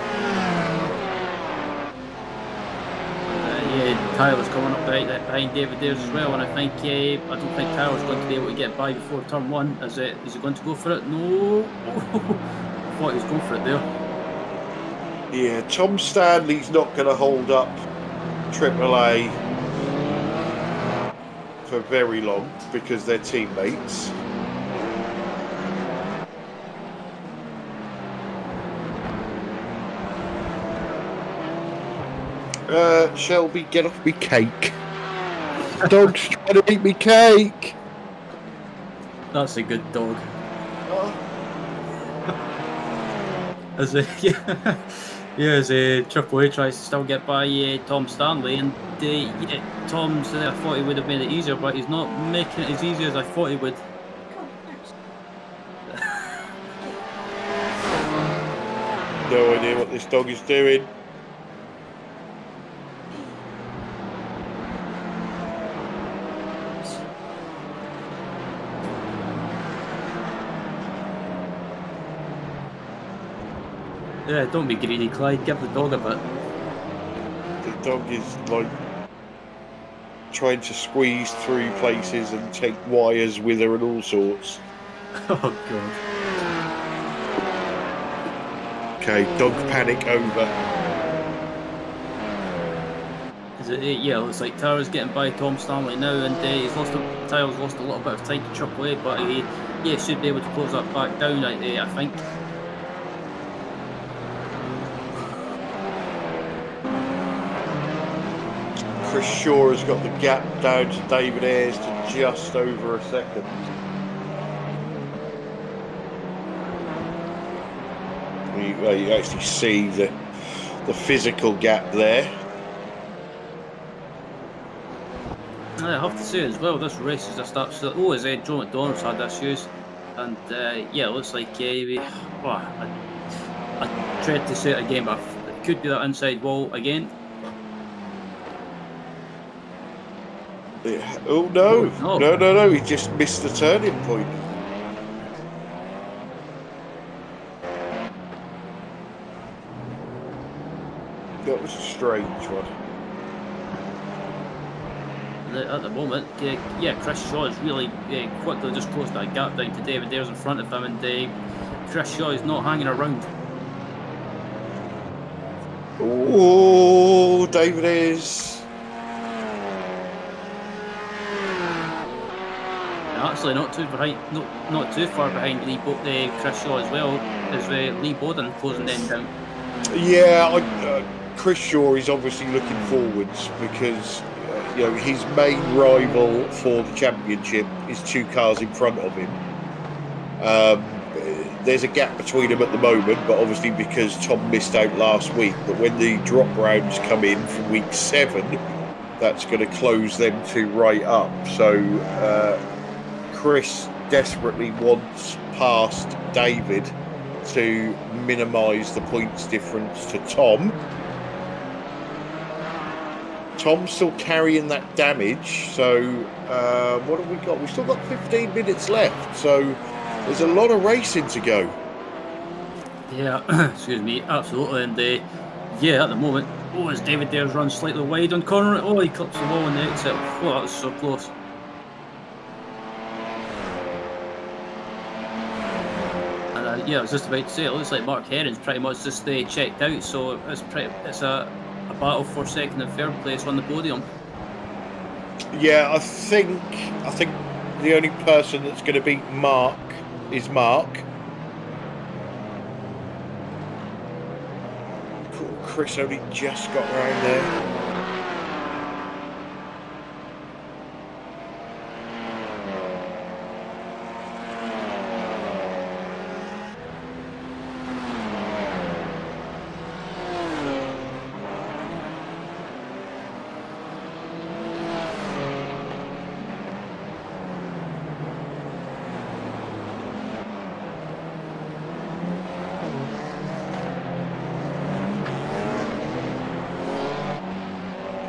Tyler's coming up behind David Ayres as well, and I don't think Tyler's going to be able to get by before turn 1. Is he going to go for it? No. I thought he was going for it there. Yeah, Tom Stanley's not going to hold up AAA for very long because they're teammates. Shelby, get off me cake. Dog's trying to eat me cake. That's a good dog. Oh. As Triple A tries to still get by Tom Stanley, and Tom's I thought he would have made it easier, but he's not making it as easy as I thought he would. No idea what this dog is doing. Yeah, don't be greedy, Clyde. Give the dog a bit. The dog is like trying to squeeze through places and take wires with her and all sorts. Oh god. Okay, dog panic over. Yeah, looks like Tara's getting by Tom Stanley now, and Tyler's lost a little bit of time to Triple A, but he should be able to close that back down, I think. Chris Shaw has got the gap down to David Ayres to just over a second. You actually see the physical gap there. I have to say as well, this race is just absolutely... Oh, Joe McDonald's had issues, and yeah, it looks like I tried to say it again, but it could be that inside wall again. Yeah. Oh no. No, he just missed the turning point. That was a strange one. At the moment, yeah, Chris Shaw is really quickly just closed that gap down to David Ayres in front of him, and Chris Shaw is not hanging around. Oh, David Ayres. Actually, not too far behind Chris Shaw as well as Lee Bowden closing them down. Yeah, Chris Shaw is obviously looking forwards because his main rival for the championship is 2 cars in front of him. There's a gap between them at the moment, but obviously because Tom missed out last week. But when the drop rounds come in from week 7, that's going to close them 2 right up. So Chris desperately wants past David to minimise the points difference to Tom. Tom's still carrying that damage, so what have we got? We've still got 15 minutes left, so there's a lot of racing to go. Yeah, excuse me, absolutely, and yeah, at the moment, as David Ayres runs slightly wide on corner, he clips the wall on the exit. Oh, that was so close. And yeah, I was just about to say, it looks like Mark Herring's pretty much just checked out, so it's a battle for second and third place on the podium. Yeah, I think the only person that's going to beat Mark is Mark. Chris only just got around there.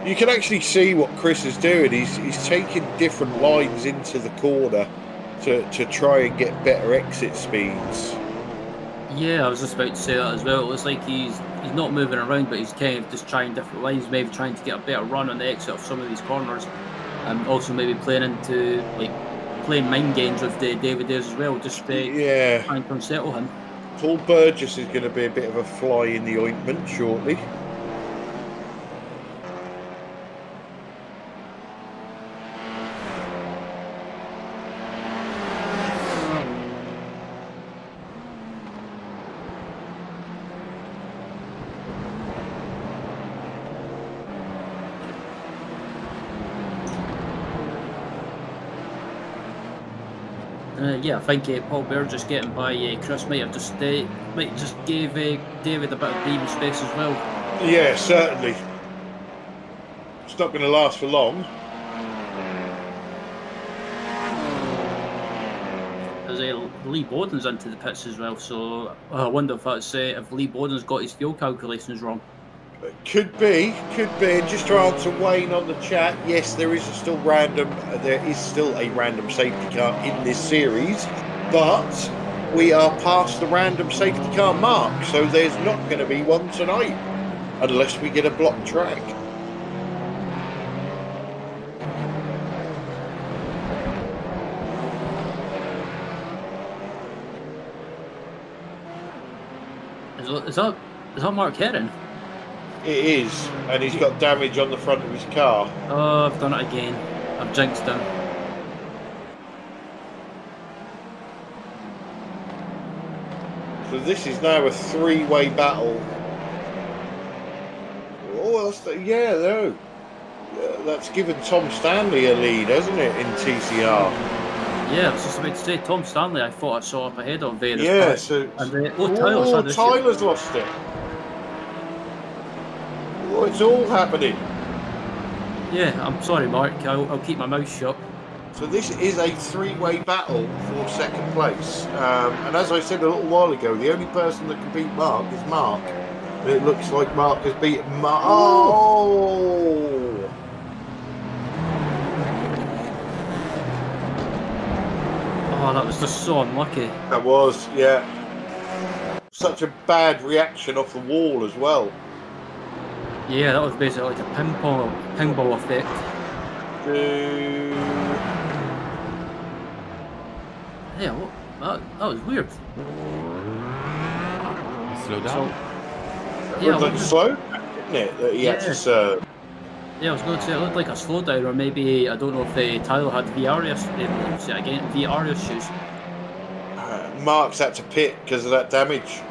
You can actually see what Chris is doing. He's taking different lines into the corner to try and get better exit speeds. Yeah, I was just about to say that as well. It looks like he's not moving around, but he's kind of just trying different lines, maybe trying to get a better run on the exit of some of these corners, and also maybe playing mind games with David Ayres as well, just trying to unsettle him. Paul Burgess is going to be a bit of a fly in the ointment shortly. Yeah, I think Paul Burgess getting by Chris might just gave David a bit of breathing space as well. Yeah, certainly. It's not going to last for long. As Lee Boden's into the pits as well, so I wonder if that's if Lee Boden's got his fuel calculations wrong. Could be. And just to answer Wayne on the chat, yes, there is still a random safety car in this series, but we are past the random safety car mark, so there's not going to be one tonight unless we get a blocked track. Is that Mark Herring? It is, and he's got damage on the front of his car. Oh, I've done it again. I've jinxed him. So this is now a three-way battle. Oh, that's given Tom Stanley a lead, hasn't it, in TCR? Yeah, I was just about to say, Tom Stanley, I thought I saw up ahead of Vegas. Yeah, so... Tyler's lost it. Oh, it's all happening. Yeah, I'm sorry, Mark. I'll keep my mouth shut. So this is a three-way battle for second place. And as I said a little while ago, the only person that can beat Mark is Mark. And it looks like Mark has beaten Mark. Oh! Oh, that was just so unlucky. That was, yeah. Such a bad reaction off the wall as well. Yeah, that was basically like a pinball effect. Yeah, that was weird. Slow down. It looked slow, didn't it? That he had to serve. Yeah, I was going to say it looked like a slowdown, or maybe I don't know if Tyler had VR issues. Mark's had to pit because of that damage.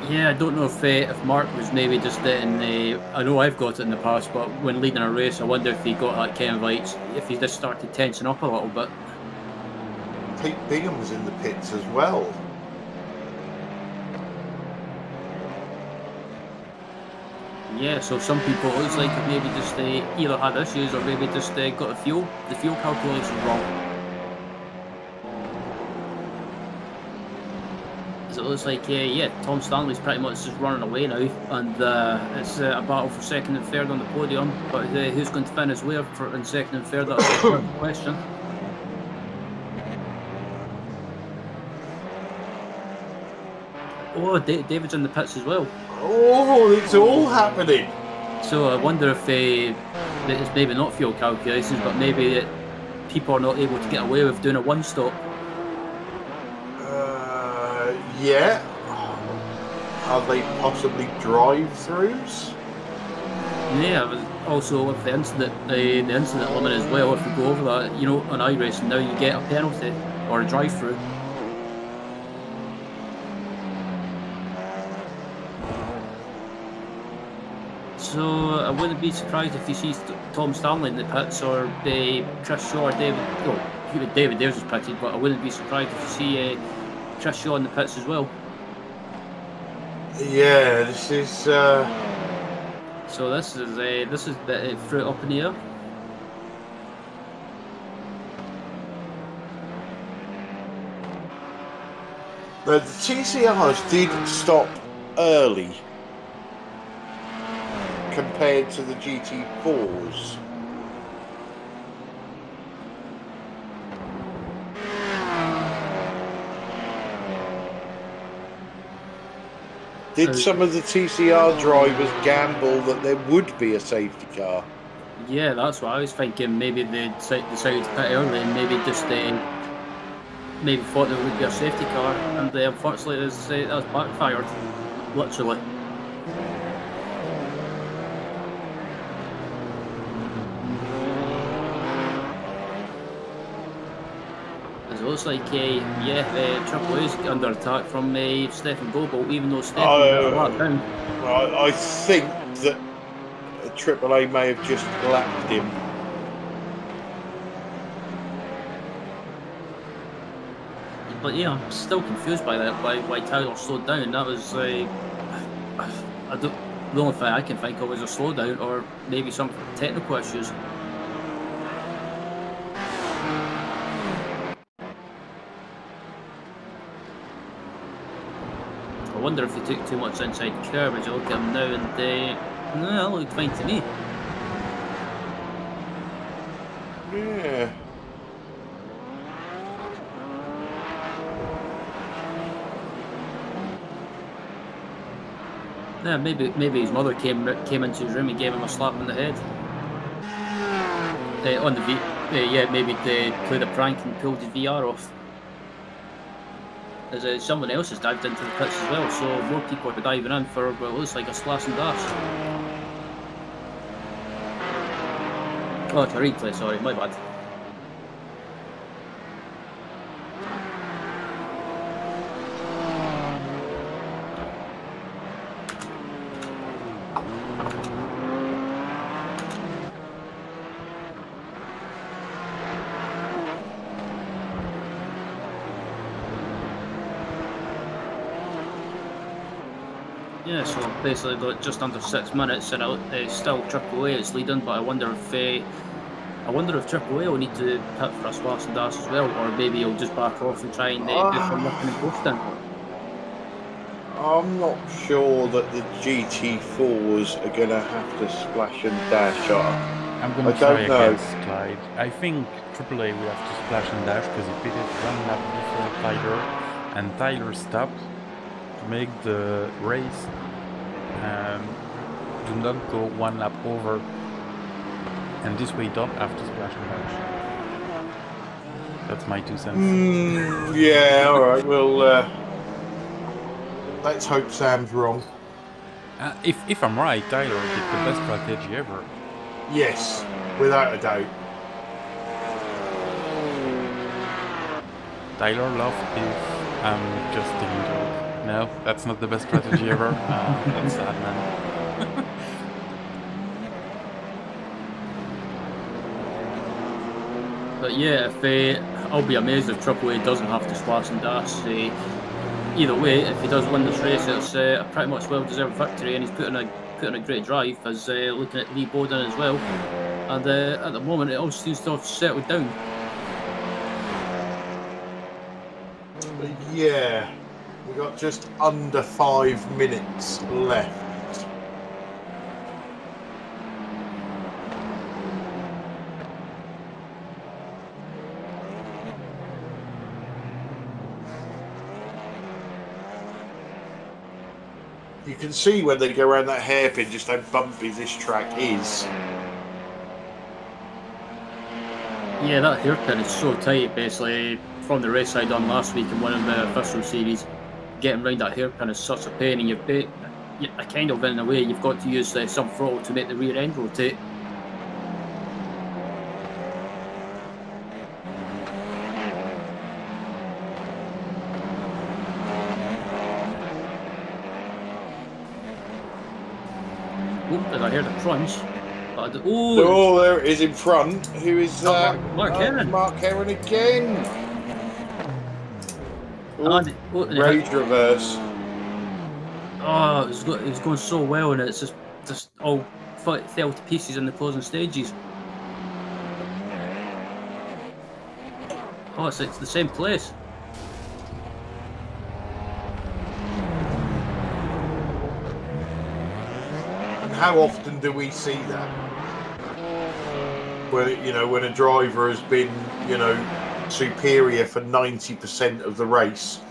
Yeah, I don't know if Mark was maybe just in the... I know I've got it in the past, but when leading a race, I wonder if he got that kind of like... If he just started tensing up a little bit. Pete Bingham's in the pits as well. Yeah, so some people, it looks like maybe just either had issues or maybe just got the fuel calculation wrong. So it looks like, Tom Stanley's pretty much just running away now, and it's a battle for second and third on the podium, but who's going to finish where in second and third, that's the question. Oh, David's in the pits as well. Oh, it's all happening. So I wonder if it's maybe not fuel calculations, but maybe people are not able to get away with doing a one-stop. Yeah. Are they possibly drive-throughs? Yeah, but also with the incident limit as well, if you go over that, on iRacing now you get a penalty or a drive-through. So I wouldn't be surprised if you see Tom Stanley in the pits or Chris Shaw or David. Oh, David Dares is pitted, but I wouldn't be surprised if you see Chris Shaw in the pits as well. Yeah, this is. So this is the fruit up in the air. The TCRs did stop early compared to the GT4s. Did some of the TCR drivers gamble that there would be a safety car? Yeah, that's what I was thinking. Maybe they decided to pit early and maybe just maybe thought there would be a safety car, and unfortunately that was backfired, literally. It looks like, Triple A's under attack from Stefan Goebel, even though Stefan got a lap down. I think that Triple A may have just lapped him. But yeah, I'm still confused by that. Why Tyler slowed down? That was I don't. The only thing I can think of is a slowdown, or maybe some technical issues. I wonder if he took too much inside curve. As you look at him now, and no, that looked fine to me. Yeah. Yeah, maybe his mother came into his room and gave him a slap on the head. On the yeah, maybe they played a prank and pulled his VR off. As someone else has dived into the pits as well, so more people are diving in for what looks like a splash and dash. Oh, it's a replay, sorry, my bad. Yeah, so basically just under 6 minutes, and still AAA is leading. But I wonder if AAA will need to hit for a splash and dash as well, or maybe he'll just back off and try and do some lifting and coasting. I'm not sure that the GT4s are going to have to splash and dash up. I'm going to try against Clyde. I think AAA will have to splash and dash because he pitted 1 lap before Tyler, and Tyler stopped to make the race. Do not go 1 lap over, and this way don't have to splash and dash. That's my 2 cents. Yeah, alright, well, let's hope Sam's wrong. If I'm right, Tyler did the best strategy ever. Yes, without a doubt. Tyler laughed if I'm just taking joke. No, that's not the best strategy ever. That's sad, man. But yeah, I'll be amazed if AAA doesn't have to splash and dash. Either way, if he does win this race, it's a pretty much well-deserved victory, and he's put in a great drive. As looking at Lee Bowden as well, and at the moment it all seems to have settled down. Yeah, we got just under 5 minutes left. You can see when they go around that hairpin just how bumpy this track is. Yeah, that hairpin is so tight, basically, from the race I done last week in one of the official series. Getting around that hairpin is such a pain, and you've kind of, in a way, you've got to use some throttle to make the rear end rotate. Did I hear the crunch? Oh, there it is in front. Who is that? Mark Heron. Mark Heron again. Rage reverse. Oh, it was going so well, and it's just all fell to pieces in the closing stages. Oh, it's the same place. How often do we see that? When a driver has been, superior for 90% of the race,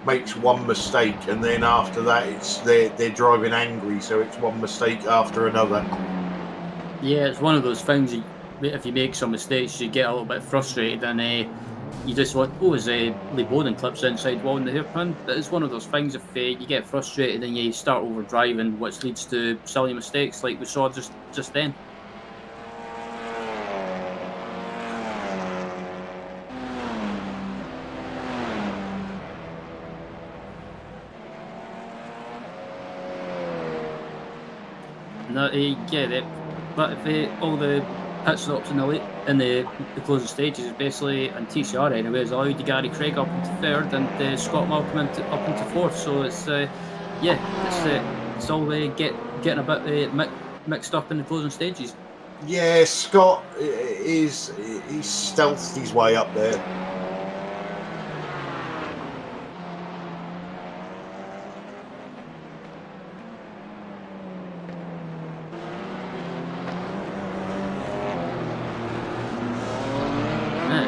makes one mistake, and then after that they're driving angry, so it's one mistake after another. Yeah, it's one of those things. If you make some mistakes, you get a little bit frustrated, and you just want, as Lee Bowden clips inside wall in the hairpin. It's one of those things, if you get frustrated and you start over driving, which leads to silly mistakes like we saw just then. No, you get it, but if all the pit stops in the closing stages is basically, and TCR anyway, has allowed Gary Craig up into third and Scott Malcolm up into fourth. So it's it's all getting a bit mixed up in the closing stages. Yeah, Scott he's stealthed his way up there.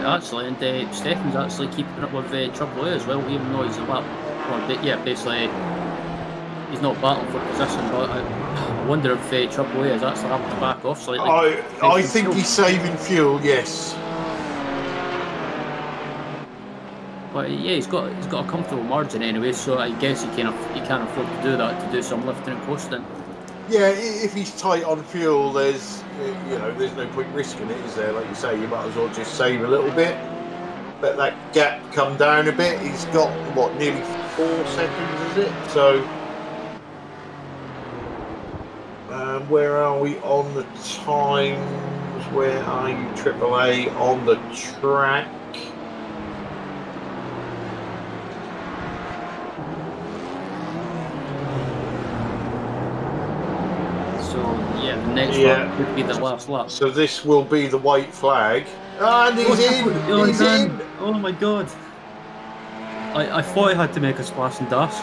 Actually, and Stefan's actually keeping up with Triple A as well, even though he's basically he's not battling for position. But I wonder if Triple A is actually having to back off slightly. I think he's saving fuel. Yes. But yeah, he's got a comfortable margin anyway, so I guess he can afford to do that, to do some lifting and coasting. Yeah, if he's tight on fuel, there's no point risking it, is there? Like you say, you might as well just save a little bit, let that gap come down a bit. He's got what, nearly 4 seconds, is it? So, where are we on the times? Where are you, AAA, on the track? Next lap would be the last lap. So this will be the white flag. And he's in! He's in! Oh my god. I thought I had to make a splash and dash.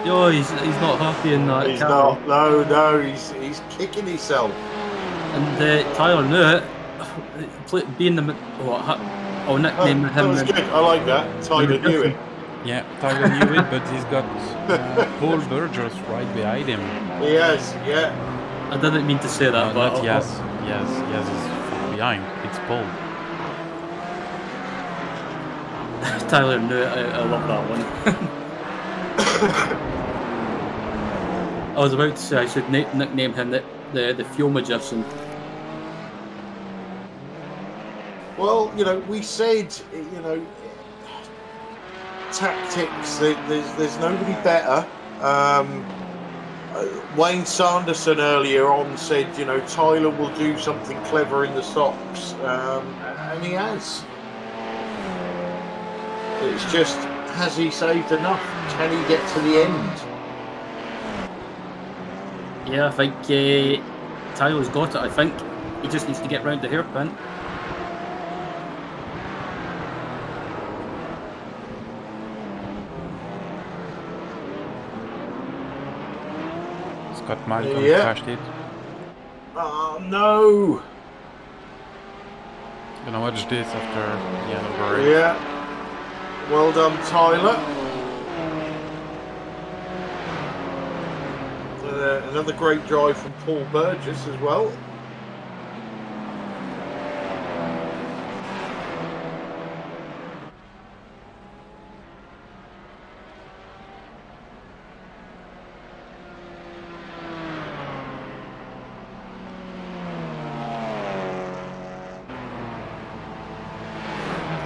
Yo, he's not happy in that. He's not. No, he's kicking himself. And Tyler knew it. Being the nickname him. That was good. I like that. Tyler knew it. Yeah, Tyler knew it, but he's got Paul Burgess right behind him. Yes, yeah. I didn't mean to say that, but yes, he's behind. It's Paul. Tyler knew it. I love that one. I was about to say I should nickname him the Fuel Magician. Well, we said, tactics. There's nobody better. Wayne Sanderson earlier on said, Tyler will do something clever in the socks, and he has. It's just, has he saved enough? Can he get to the end? Yeah, I think Tyler's got it. I think he just needs to get round the hairpin. Scott Malcolm crashed it. Oh no! Gonna watch this after the end of the race. Yeah. Well done, Tyler. Another great drive from Paul Burgess as well.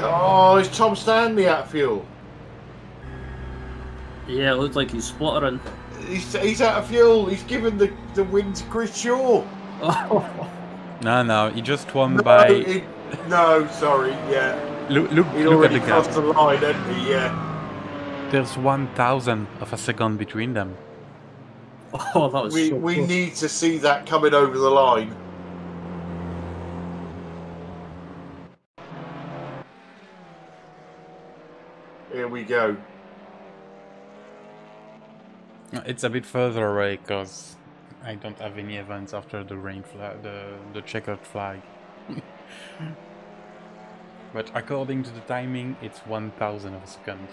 Oh, is Tom Stanley out of fuel? Yeah, it looks like he's spluttering. He's out of fuel. He's given the win to Chris Shaw. No, he just won by... No, sorry, yeah. Look He'd already at the crossed gap. the line, hadn't he? Yeah. There's 1,000 of a second between them. Oh, that was we need to see that coming over the line. Here we go. It's a bit further away because I don't have any events after the rain flag, the checkered flag. But according to the timing, it's 1,000 of a second.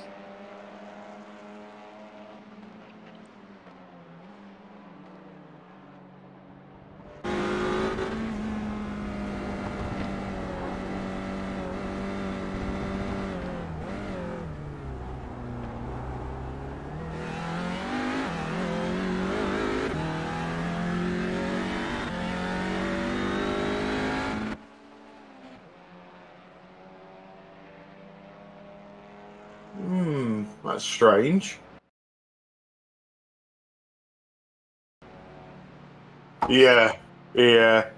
That's strange. Yeah. Yeah.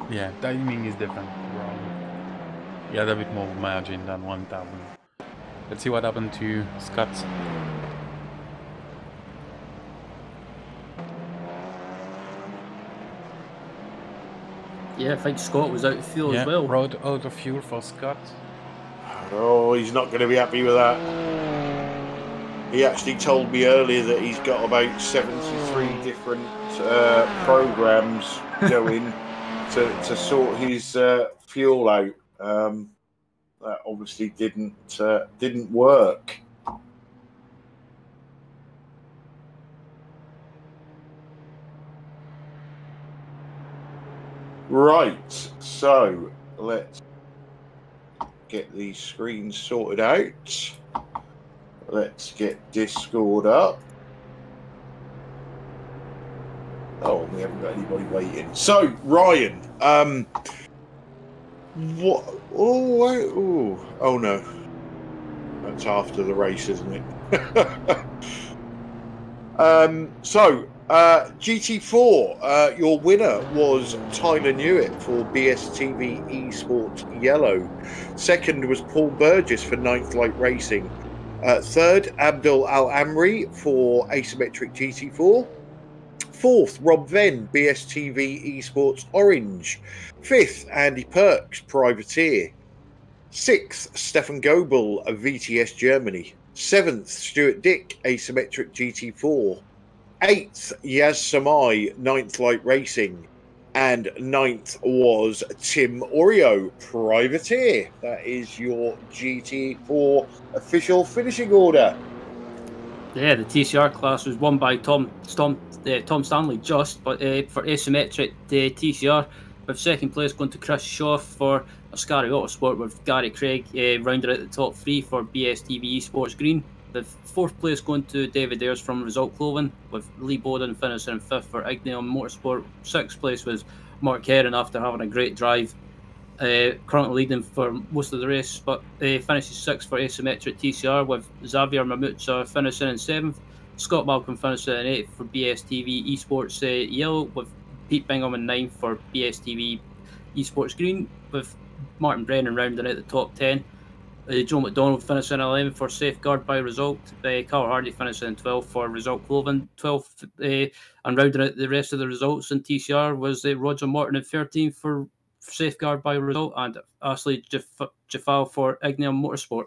Yeah, timing is definitely wrong. He had a bit more margin than 1,000. Let's see what happened to Scott. Yeah, I think Scott was out of fuel as well. Road out of fuel for Scott. Oh, he's not going to be happy with that. He actually told me earlier that he's got about 73 different programs going to sort his fuel out. That obviously didn't work. Right, so let's get these screens sorted out. Let's get Discord up. Oh, we haven't got anybody waiting. So, Ryan, what? Oh no, that's after the race, isn't it? GT4, your winner was Tyler Newitt for BSTV Esports Yellow. Second was Paul Burgess for Ninth Light Racing. Third, Abdul Al Amri for Asymmetric GT4. Fourth, Rob Venn, BSTV Esports Orange. Fifth, Andy Perks, Privateer. Sixth, Stefan Goebel of VTS Germany. Seventh, Stuart Dick, Asymmetric GT4. Eighth, Yaz Samai, Ninth Light Racing. And ninth was Tim Oreo, Privateer. That is your GT4 official finishing order. Yeah, the TCR class was won by Tom Stanley but for asymmetric TCR, with second place going to Chris Shaw for Ascari Autosport, with Gary Craig rounded out the top three for BSTV Esports Green. The fourth place going to David Ayres from Result Clothing, with Lee Bowden finishing in fifth for Ignium Motorsport. Sixth place was Mark Heron after having a great drive, currently leading for most of the race, but finishes sixth for Asymmetric TCR, with Xavier Mamoucha finishing in seventh. Scott Malcolm finishing in eighth for BSTV Esports Yellow, with Pete Bingham in ninth for BSTV Esports Green, with Martin Brennan rounding out the top 10. Joe McDonald finishing 11th for Safeguard by Result. Carl Hardy finishing 12th for Result Clothing. 12th, and rounding out the rest of the results in TCR was Roger Morton at 13th for Safeguard by Result, and Ashley Jafal for Ignium Motorsport.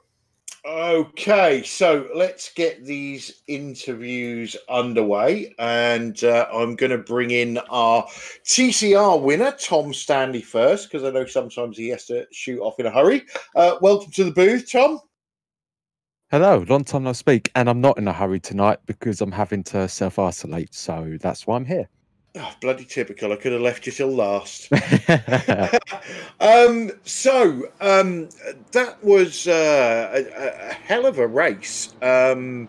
Okay, so let's get these interviews underway, and I'm going to bring in our TCR winner, Tom Stanley, first, because I know sometimes he has to shoot off in a hurry. Welcome to the booth, Tom. Hello, long time no speak, and I'm not in a hurry tonight because I'm having to self-isolate, so that's why I'm here. Oh, bloody typical. I could have left you till last. That was a hell of a race. You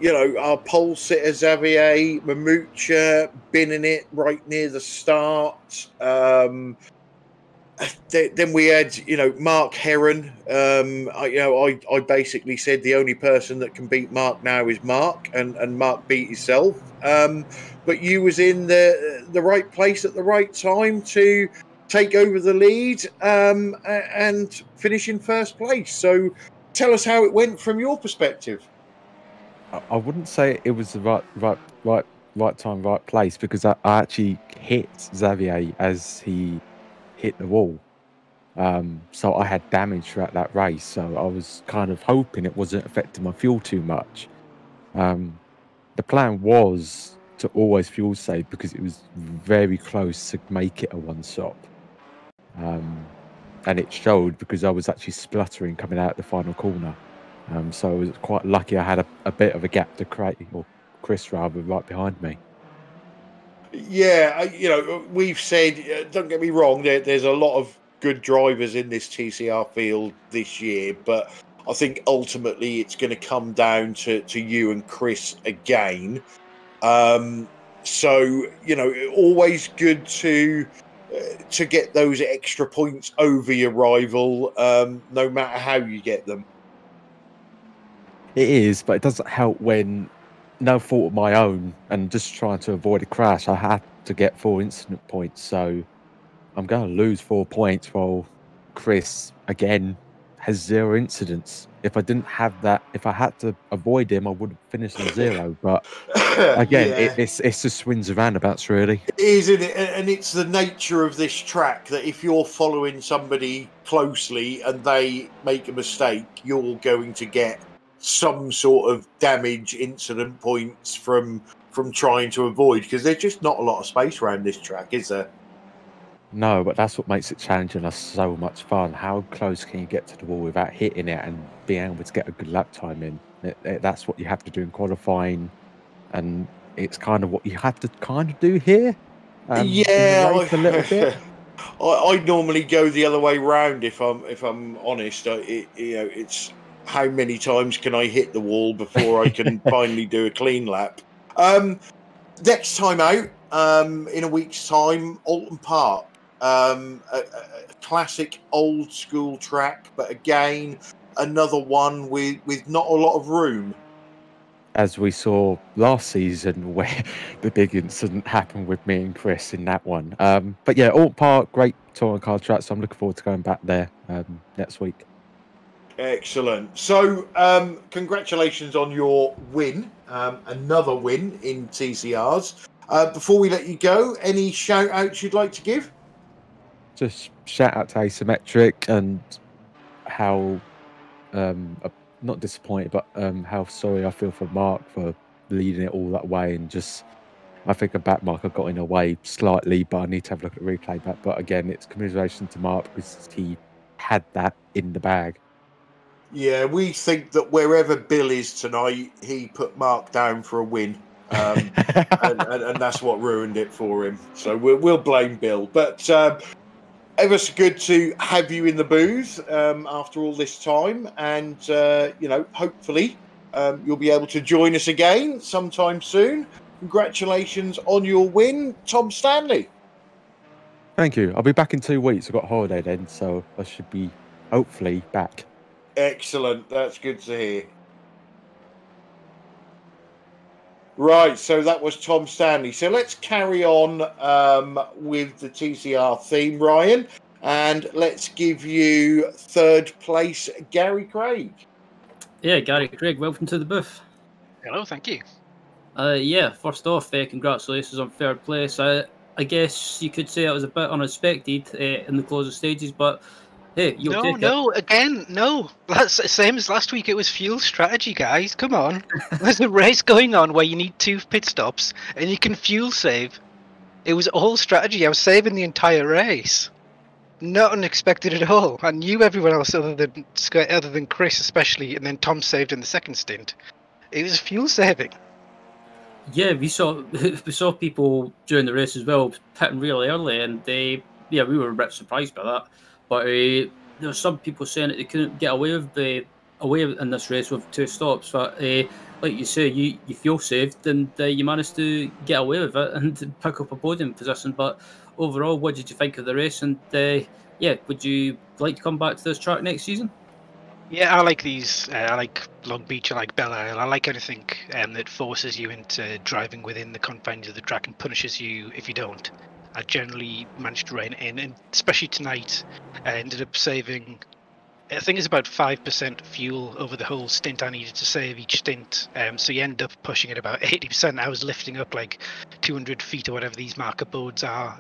know, our pole sitter Xavier Mamoucha binning it right near the start. Then we had, you know, Mark Heron. I basically said the only person that can beat Mark now is Mark, and Mark beat himself. But you was in the right place at the right time to take over the lead and finish in first place. So tell us how it went from your perspective. I wouldn't say it was the right time, right place, because I actually hit Xavier as he hit the wall. So I had damage throughout that race. So I was kind of hoping it wasn't affecting my fuel too much. The plan was to always fuel save because it was very close to make it a one-stop. And it showed because I was actually spluttering coming out the final corner. So I was quite lucky I had a bit of a gap to Craig, or Chris rather, right behind me. Yeah, you know, we've said, don't get me wrong, there's a lot of good drivers in this TCR field this year, but I think ultimately it's going to come down to you and Chris again. So, you know, always good to get those extra points over your rival, no matter how you get them. It is, but it doesn't help when no fault of my own, and just trying to avoid a crash, I had to get 4 incident points. So I'm going to lose 4 points while Chris, again, has 0 incidents. If I didn't have that, if I had to avoid him, I would have finished on 0. But again, Yeah. it's just swings and roundabouts, really. It is, isn't it? And it's the nature of this track that if you're following somebody closely and they make a mistake, you're going to get some sort of damage incident points from trying to avoid, because there's just not a lot of space around this track, is there? No, but that's what makes it challenging and so much fun. How close can you get to the wall without hitting it and being able to get a good lap time in? That's what you have to do in qualifying, and it's kind of what you have to kind of do here. Yeah, a little bit. I normally go the other way round if I'm honest. It's how many times can I hit the wall before I can finally do a clean lap. Next time out, in a week's time, Alton Park. A classic old school track, but again, another one with not a lot of room. As we saw last season, where the big incident happened with me and Chris in that one. But yeah, Alton Park, great touring car track, so I'm looking forward to going back there next week. Excellent. So, congratulations on your win, another win in TCRs. Before we let you go, any shout outs you'd like to give? Just shout out to Asymmetric and how not disappointed, but how sorry I feel for Mark for leading it all that way, and just I think a back marker got in a way slightly, but I need to have a look at the replay back. But again, it's commiseration to Mark because he had that in the bag. Yeah, we think that wherever Bill is tonight, he put Mark down for a win. And that's what ruined it for him. So we'll blame Bill. But ever so good to have you in the booth after all this time, and hopefully you'll be able to join us again sometime soon. Congratulations on your win, Tom Stanley. Thank you. I'll be back in 2 weeks. I've got a holiday then, so I should be hopefully back. Excellent. That's good to hear. Right, so that was Tom Stanley. So let's carry on with the TCR theme, Ryan, and let's give you third place, Gary Craig. Yeah, Gary Craig, welcome to the booth. Hello, thank you. First off, congratulations on third place. I guess you could say it was a bit unexpected in the closing stages, but hey, you'll take it. No. That's the same as last week. It was fuel strategy, guys. Come on. There's a race going on where you need 2 pit stops and you can fuel save. It was all strategy. I was saving the entire race. Not unexpected at all. I knew everyone else other than Chris especially, and then Tom saved in the second stint. It was fuel saving. Yeah, we saw people during the race as well pitting really early, and we were a bit surprised by that. But there were some people saying that they couldn't get away in this race with 2 stops. But like you say, you fuel saved and you managed to get away with it and pick up a podium position. But overall, what did you think of the race? And would you like to come back to this track next season? Yeah, I like these. I like Long Beach. I like Belle Isle. I like anything that forces you into driving within the confines of the track and punishes you if you don't. I generally managed to rein it in, and especially tonight, I ended up saving, I think it's about 5% fuel over the whole stint I needed to save each stint. So you end up pushing it about 80%. I was lifting up like 200 feet or whatever these marker boards are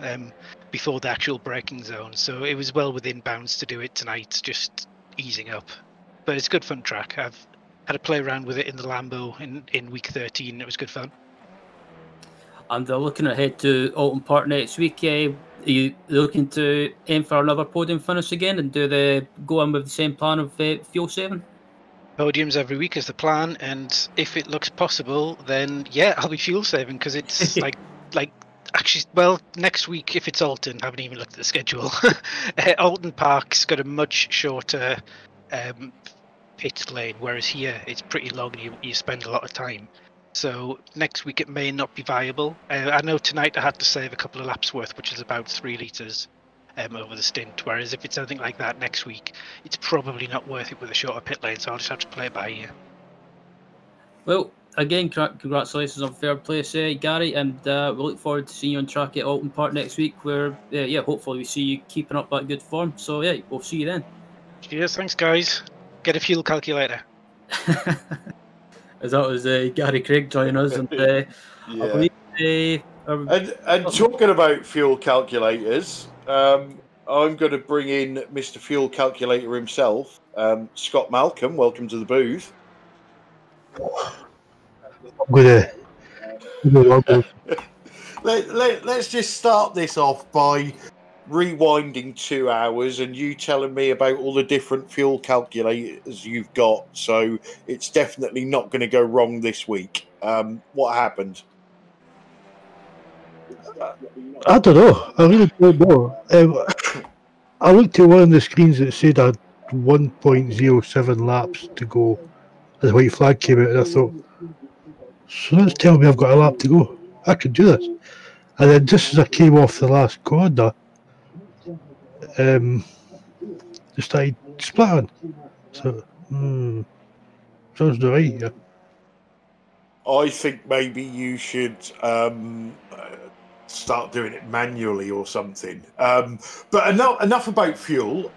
before the actual braking zone. So it was well within bounds to do it tonight, just easing up. But it's a good fun track. I've had a play around with it in the Lambo in week 13. It was good fun. And looking ahead to Alton Park next week, are you looking to aim for another podium finish again and go on with the same plan of fuel saving? Podiums every week is the plan, and if it looks possible, then yeah, I'll be fuel saving because it's actually, well, next week if it's Alton, I haven't even looked at the schedule. Alton Park's got a much shorter pit lane, whereas here it's pretty long and you spend a lot of time. So next week it may not be viable. I know tonight I had to save a couple of laps worth, which is about 3 litres over the stint. Whereas if it's anything like that next week, it's probably not worth it with a shorter pit lane. So I'll just have to play it by ear. Well, again, congratulations on third place, Gary, and we look forward to seeing you on track at Alton Park next week, where, yeah, hopefully we see you keeping up that good form. So, yeah, we'll see you then. Cheers, thanks, guys. Get a fuel calculator. As that was Gary Craig joining us, and Yeah. I believe... and talking about fuel calculators, I'm going to bring in Mr. Fuel Calculator himself, Scott Malcolm. Welcome to the booth. Let's just start this off by rewinding 2 hours and you telling me about all the different fuel calculators you've got. So it's definitely not going to go wrong this week. What happened? I don't know. I really don't know. I looked at one of the screens that said I had 1.07 laps to go. The white flag came out, and I thought, so that's telling me I've got a lap to go. I could do this. And then just as I came off the last corner, they started splattering. So, sounds not right. Yeah. I think maybe you should start doing it manually or something. But enough about fuel.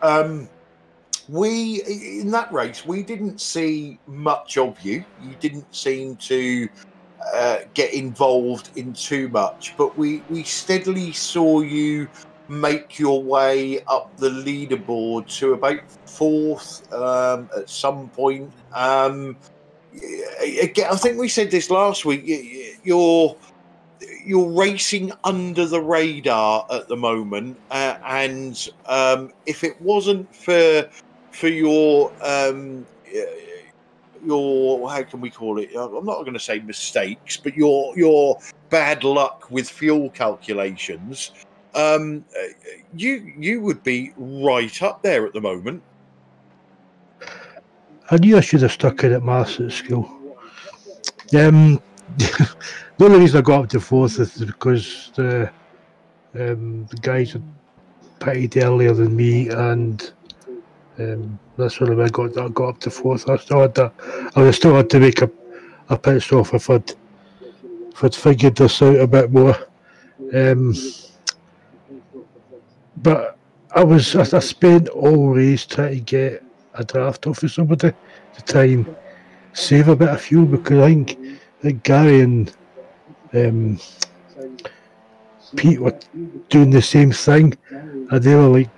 We, in that race, we didn't see much of you. You didn't seem to get involved in too much, but we steadily saw you make your way up the leaderboard to about fourth at some point. Again, I think we said this last week. You're racing under the radar at the moment, and if it wasn't for your how can we call it? I'm not going to say mistakes, but your bad luck with fuel calculations, you would be right up there at the moment. I knew I should have stuck in at maths at school. The only reason I got up to fourth is because the guys had pitted earlier than me, and that's when I got up to fourth. I would still had to make a pit stop if I'd figured this out a bit more. But I spent all race trying to get a draft off of somebody to try and save a bit of fuel, because I think Gary and Pete were doing the same thing, and they were like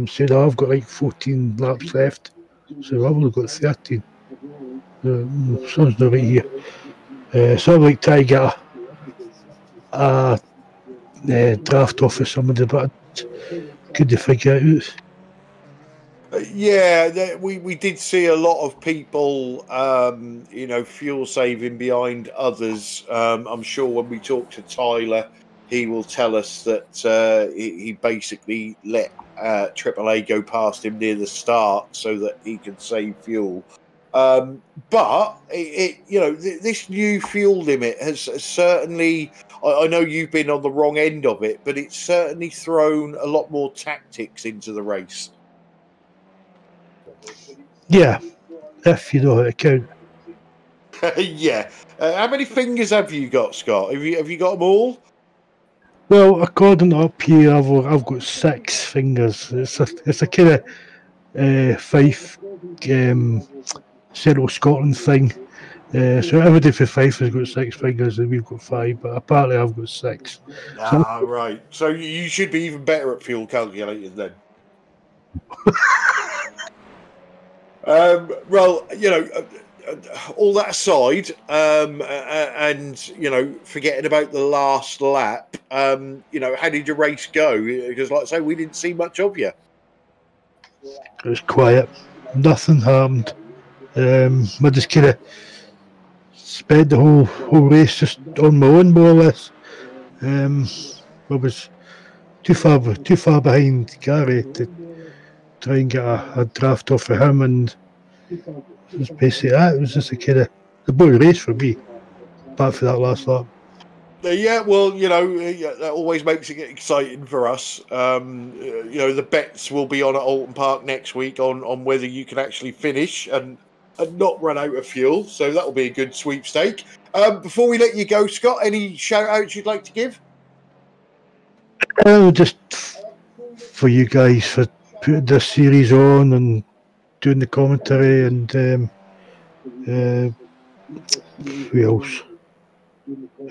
said, "Oh, I've got like 14 laps left," so I've only got 13. Sounds not right here. So I'm like trying to get a draft off of somebody, but I couldn't figure it out. Yeah, we did see a lot of people, fuel saving behind others. I'm sure when we talk to Tyler, he will tell us that he basically let AAA go past him near the start so that he could save fuel. But this new fuel limit has certainly. I know you've been on the wrong end of it, but it's certainly thrown a lot more tactics into the race. Yeah, if you know how to count. Yeah. How many fingers have you got, Scott? Have you got them all? Well, according to up here, I've got 6 fingers. It's a kind of Fife, Central Scotland thing. So everybody for Fife has got 6 fingers, and we've got 5. But apparently, I've got 6. Right. So you should be even better at fuel calculators then. Well, all that aside, and forgetting about the last lap, how did your race go? Because, like I say, we didn't see much of you. It was quiet, nothing harmed. I just kind of spent the whole race just on my own, more or less. I was too far behind Gary to try and get a draft off of him, and it was basically that. It was just a kind of the boring race for me, apart from that last lap. Yeah, well, that always makes it exciting for us. The bets will be on at Alton Park next week on whether you can actually finish, and and not run out of fuel. So that'll be a good sweepstake. Before we let you go, Scott, any shout outs you'd like to give? Just for you guys for putting this series on and doing the commentary, and who else?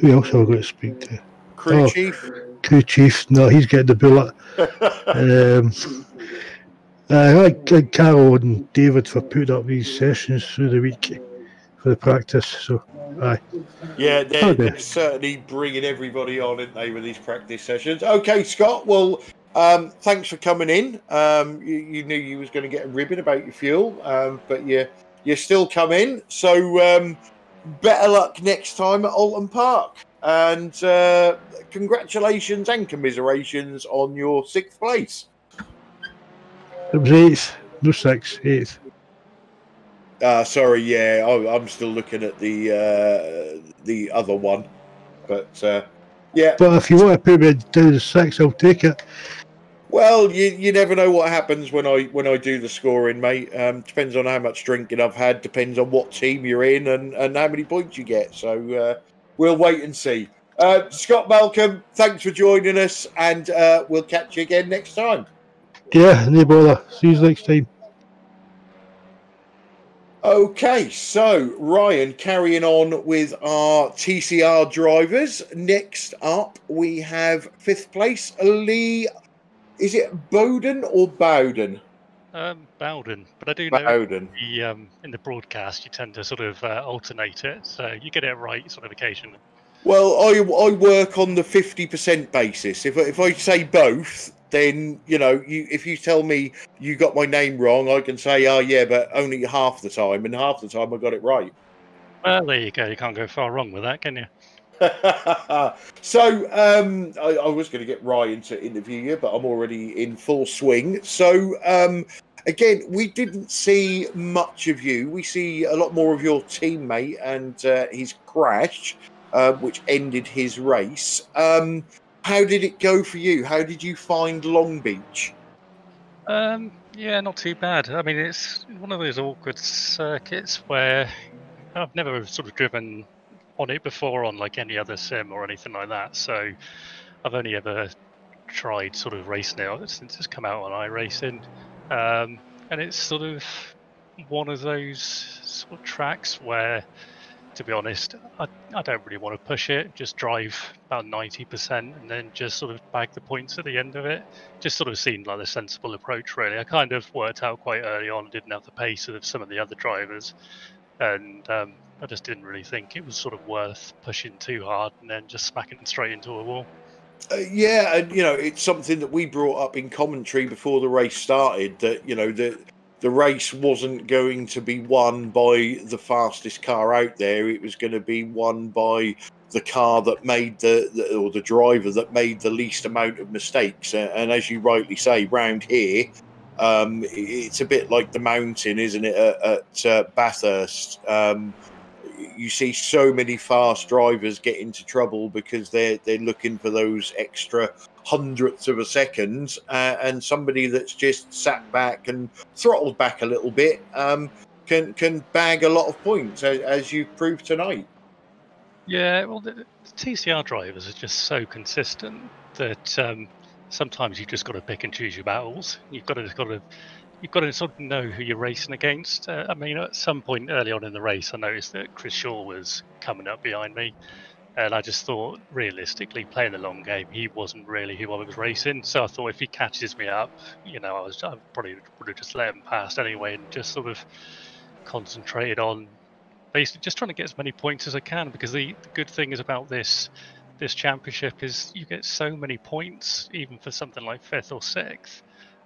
Who else have I got to speak to? Crew Chief. Crew Chief. No, he's getting the bullet. I like Carol and David for putting up these sessions through the week for the practice. So, aye. Yeah, they're certainly bringing everybody on, aren't they, with these practice sessions? Okay, Scott. Well, thanks for coming in. You knew you was going to get a ribbon about your fuel, but you still come in. So better luck next time at Alton Park, and congratulations and commiserations on your 6th place. It was 8th, no 6th, 8th. Sorry, yeah, I'm still looking at the other one, but yeah. But if you want to put me down to 6, I'll take it. Well, you never know what happens when I do the scoring, mate. Depends on how much drinking I've had. Depends on what team you're in and how many points you get. So we'll wait and see. Scott Malcolm, thanks for joining us, and we'll catch you again next time. Yeah, no bother. See you next time. Okay, so Ryan, carrying on with our TCR drivers. Next up, we have 5th place, Lee. Is it Bowden or Bowden? Bowden, but I do know Bowden. In the broadcast you tend to sort of alternate it, so you get it right sort of occasionally. Well, I work on the 50% basis. If I say both, then if you tell me you got my name wrong, I can say, oh yeah, but only half the time, and half the time I got it right. Well, there you go. You can't go far wrong with that, can you? So I was going to get Ryan to interview you, but I'm already in full swing. So again, we didn't see much of you. We see a lot more of your teammate and his crash, which ended his race. How did it go for you? How did you find Long Beach? Yeah, not too bad. I mean, it's one of those awkward circuits where I've never sort of driven on it before on like any other sim or anything like that, so I've only ever tried sort of racing it since it's come out on iRacing, and it's sort of one of those sort of tracks where, to be honest, I don't really want to push it, just drive about 90% and then just sort of bag the points at the end of it. Just sort of seemed like the sensible approach, really. I kind of worked out quite early on, didn't have the pace of some of the other drivers, and I just didn't really think it was sort of worth pushing too hard and then just smacking straight into a wall. Yeah, and it's something that we brought up in commentary before the race started, that the race wasn't going to be won by the fastest car out there. It was going to be won by the car that made or the driver that made the least amount of mistakes. And as you rightly say, round here, it's a bit like the mountain, isn't it, at Bathurst? You see so many fast drivers get into trouble because they're looking for those extra hundredths of a second, and somebody that's just sat back and throttled back a little bit can bag a lot of points, as you proved tonight. Yeah, well, the TCR drivers are just so consistent that sometimes you've just got to pick and choose your battles. You've got to sort of know who you're racing against. I mean, at some point early on in the race, I noticed that Chris Shaw was coming up behind me, and I just thought, realistically, playing the long game, he wasn't really who I was racing. So I thought if he catches me up, I probably would have just let him past anyway, and just sort of concentrated on basically just trying to get as many points as I can. Because the good thing is about this championship is you get so many points, even for something like 5th or 6th.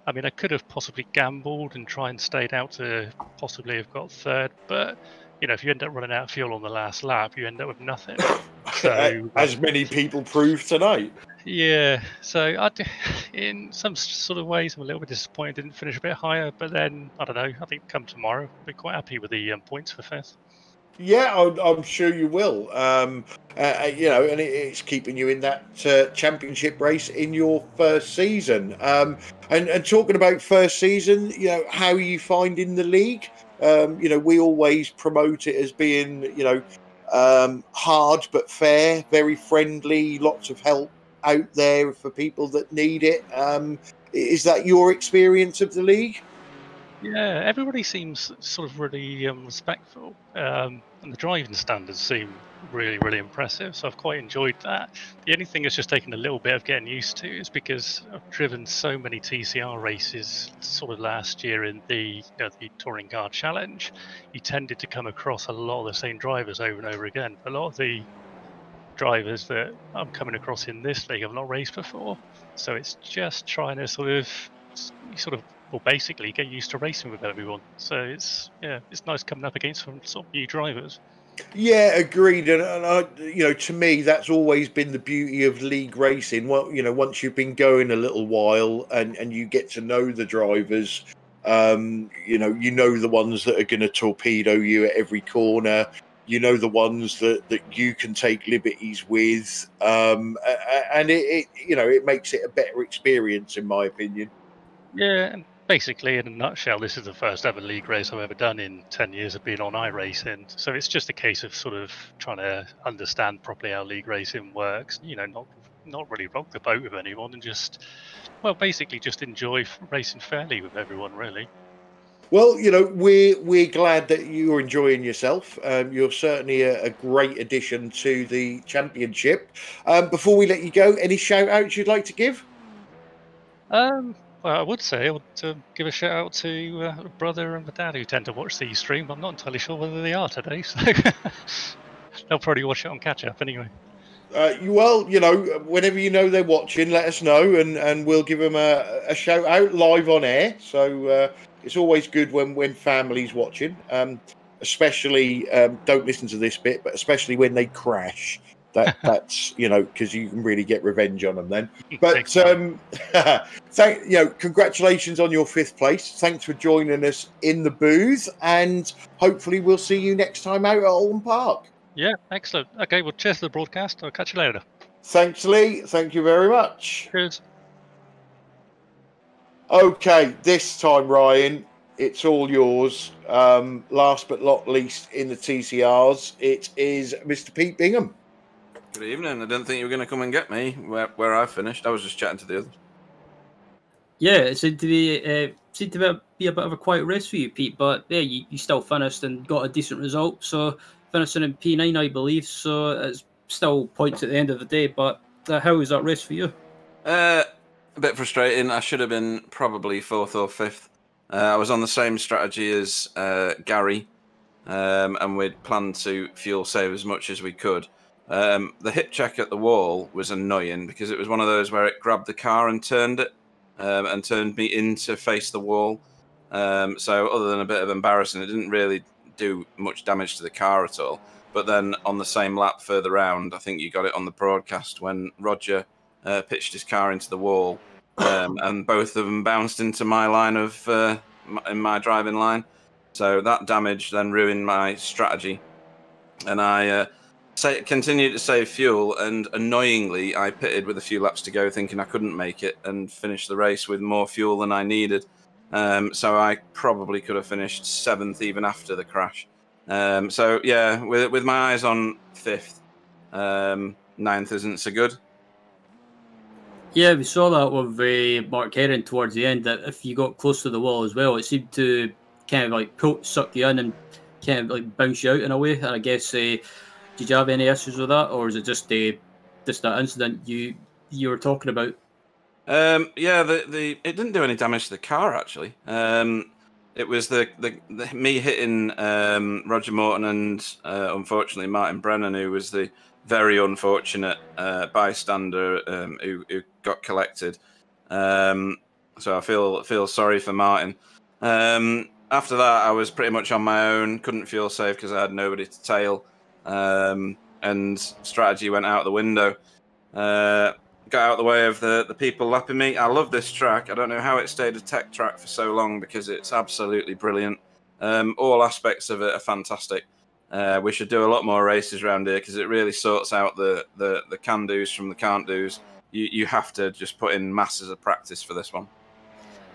I mean, I could have possibly gambled and try and stayed out to possibly have got 3rd, but if you end up running out of fuel on the last lap, you end up with nothing. So, as many people proved tonight. Yeah, so in some sort of ways, I'm a little bit disappointed I didn't finish a bit higher, but then, I don't know, I think come tomorrow, I'll be quite happy with the points for 5th. Yeah, I'm sure you will. And it's keeping you in that championship race in your first season. And talking about first season, how are you finding the league? You know, we always promote it as being, you know, hard but fair, very friendly, lots of help out there for people that need it. Is that your experience of the league? Yeah, everybody seems sort of really respectful, and the driving standards seem really, really impressive. So I've quite enjoyed that. The only thing that's just taken a little bit of getting used to is because I've driven so many TCR races sort of last year in the the Touring Car Challenge. You tended to come across a lot of the same drivers over and over again. A lot of the drivers that I'm coming across in this league I've not raced before, so it's just trying to sort of well, basically get used to racing with everyone. So it's nice coming up against some sort of new drivers. Yeah, agreed. And I, you know, to me, that's always been the beauty of league racing. Well, you know, once you've been going a little while and you get to know the drivers, you know the ones that are going to torpedo you at every corner. You know the ones that you can take liberties with, and it you know, it makes it a better experience, in my opinion. Yeah, and basically, in a nutshell, this is the first ever league race I've ever done in 10 years of being on iRacing. So it's just a case of sort of trying to understand properly how league racing works. You know, not really rock the boat with anyone, and just, well, basically just enjoy racing fairly with everyone, really. Well, you know, we're glad that you're enjoying yourself. You're certainly a great addition to the championship. Before we let you go, any shout outs you'd like to give? Well, I would say I would give a shout out to my brother and my dad who tend to watch these streams. I'm not entirely sure whether they are today, so they'll probably watch it on catch up anyway. Well, you know, whenever you know they're watching, let us know, and we'll give them a shout out live on air. So it's always good when families watching, especially don't listen to this bit, but especially when they crash. That's you know, because you can really get revenge on them then. But congratulations on your 5th place. Thanks for joining us in the booth, and hopefully we'll see you next time out at Oldham Park. Yeah, excellent. Okay, well, cheers to the broadcast. I'll catch you later. Thanks, Lee. Thank you very much. Cheers. Okay, this time, Ryan, it's all yours. Last but not least in the TCRs, it is Mr. Pete Bingham. Good evening. I didn't think you were going to come and get me where I finished. I was just chatting to the others. Yeah, it seemed to be a bit of a quiet race for you, Pete. But yeah, you still finished and got a decent result. So finishing in P9, I believe. So it's still points at the end of the day. But how was that race for you? A bit frustrating. I should have been probably 4th or 5th. I was on the same strategy as Gary, and we'd planned to fuel save as much as we could. The hit check at the wall was annoying because it was one of those where it grabbed the car and turned it, and turned me in to face the wall. So other than a bit of embarrassing, it didn't really do much damage to the car at all. But then on the same lap further round, I think you got it on the broadcast when Roger pitched his car into the wall, and both of them bounced into my line of in my driving line. So that damage then ruined my strategy, and I continued to save fuel, and annoyingly I pitted with a few laps to go thinking I couldn't make it, and finished the race with more fuel than I needed. So I probably could have finished 7th even after the crash. So yeah, with my eyes on 5th, 9th isn't so good. Yeah, we saw that with Mark Herring towards the end, that if you got close to the wall as well, it seemed to kind of like suck you in and kind of like bounce you out in a way. And I guess did you have any issues with that, or is it just that incident you were talking about? Yeah, it didn't do any damage to the car actually. It was the me hitting Roger Morton and unfortunately Martin Brennan, who was the very unfortunate bystander who got collected. So I feel sorry for Martin. After that, I was pretty much on my own. Couldn't fuel save because I had nobody to tail. And strategy went out the window. Got out of the way of the people lapping me. I love this track. I don't know how it stayed a tech track for so long because it's absolutely brilliant. All aspects of it are fantastic. We should do a lot more races around here because it really sorts out the can-dos from the can't-dos. You have to just put in masses of practice for this one.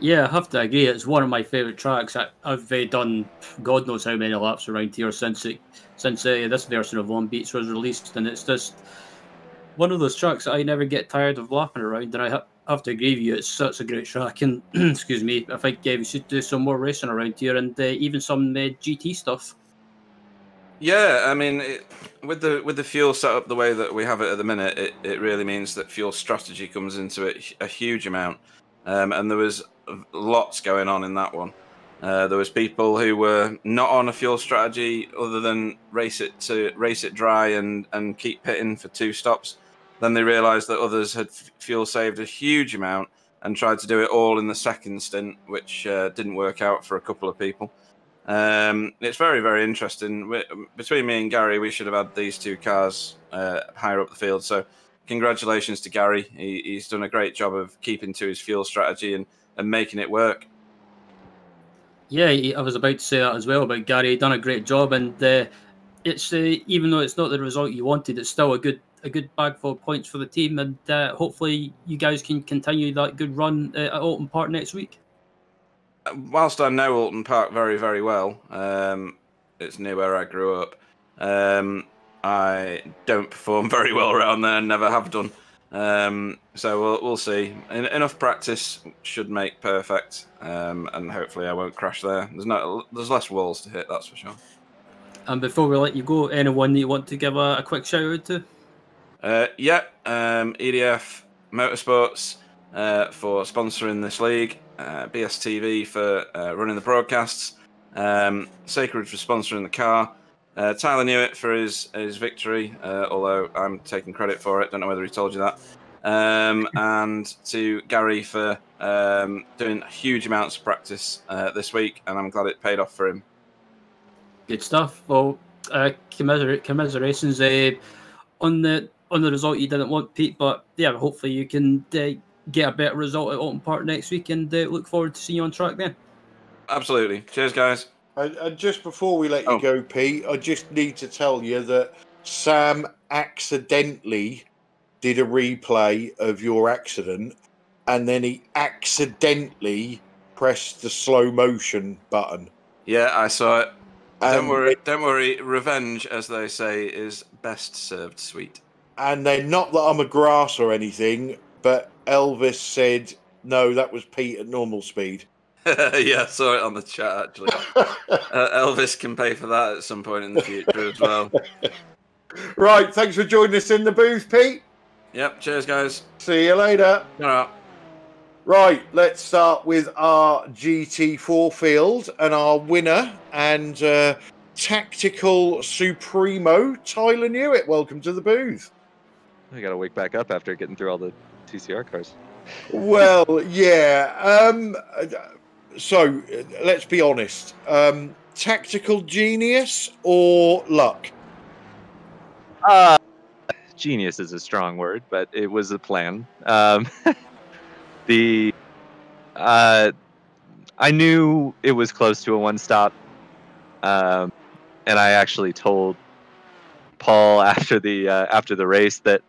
Yeah, I have to agree. It's one of my favourite tracks. I've done God knows how many laps around here since this version of Long Beach was released, and it's just one of those tracks that I never get tired of lapping around. And I have to agree with you, it's such a great track. And excuse me, I think we should do some more racing around here, and even some GT stuff. Yeah, I mean, with the fuel set up the way that we have it at the minute, it really means that fuel strategy comes into it a huge amount. And there was lots going on in that one. There was people who were not on a fuel strategy other than race it dry and keep pitting for 2 stops. Then they realised that others had fuel saved a huge amount and tried to do it all in the second stint, which didn't work out for a couple of people. It's very, very interesting. Between me and Gary, we should have had these 2 cars higher up the field. So congratulations to Gary. He's done a great job of keeping to his fuel strategy and making it work. Yeah, I was about to say that as well, but Gary done a great job, and it's even though it's not the result you wanted, it's still a good bag full of points for the team, and hopefully you guys can continue that good run at Alton Park next week. Whilst I know Alton Park very, very well, it's near where I grew up. I don't perform very well around there, never have done. So we'll see. Enough practice should make perfect, and hopefully I won't crash there. There's less walls to hit, that's for sure. And before we let you go, anyone that you want to give a quick shout out to? EDF Motorsports for sponsoring this league, BSTV for running the broadcasts, Sacred for sponsoring the car, Tyler Newitt for his victory, although I'm taking credit for it, don't know whether he told you that, and to Gary for doing huge amounts of practice this week, and I'm glad it paid off for him. Good stuff. Well, commiserations on the result you didn't want, Pete, but yeah, hopefully you can get a better result at Alton Park next week, and look forward to seeing you on track then. Absolutely. Cheers, guys. And just before we let you go, Pete, I just need to tell you that Sam accidentally did a replay of your accident, and then he accidentally pressed the slow motion button. Yeah, I saw it. Don't worry. Revenge, as they say, is best served sweet. And then, not that I'm a grass or anything, but Elvis said, no, that was Pete at normal speed. Yeah, I saw it on the chat, actually. Elvis can pay for that at some point in the future as well. Right, thanks for joining us in the booth, Pete. Yep, cheers, guys. See you later. No. Right, let's start with our GT4 field and our winner and tactical supremo, Tyler Newitt. Welcome to the booth. I got to wake back up after getting through all the TCR cars. Well, yeah. So, let's be honest. Tactical genius or luck? Genius is a strong word, but it was a plan. I knew it was close to a one-stop, and I actually told Paul after the race that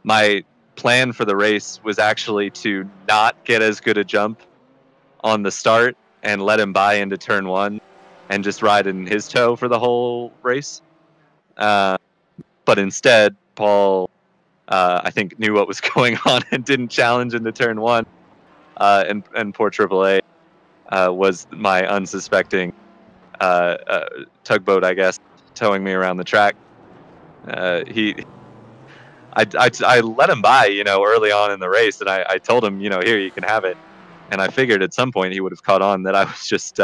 my plan for the race was actually to not get as good a jump on the start and let him buy into turn 1 and just ride in his toe for the whole race. But instead, Paul, I think, knew what was going on and didn't challenge into turn 1. And poor AAA was my unsuspecting tugboat, I guess, towing me around the track. I let him buy, early on in the race, and I told him, here, you can have it. And I figured at some point he would have caught on that I was just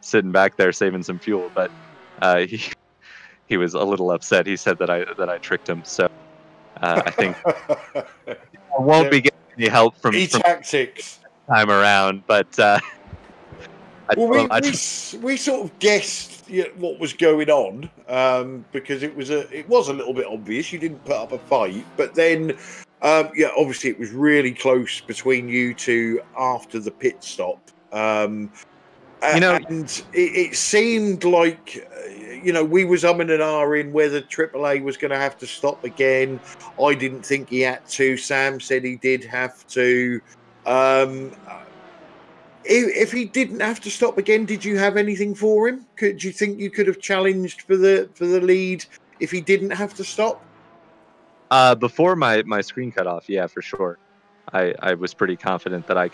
sitting back there saving some fuel. But he was a little upset. He said that I tricked him. So I think I won't be getting any help from tactics time around. But we sort of guessed what was going on because it was a little bit obvious. You didn't put up a fight, but then obviously it was really close between you two after the pit stop. And it seemed like we was umming and ahhing whether AAA was going to have to stop again. I didn't think he had to. Sam said he did have to. if he didn't have to stop again, did you have anything for him? Do you think you could have challenged for the lead if he didn't have to stop? Before my screen cut off, yeah, for sure. I was pretty confident that I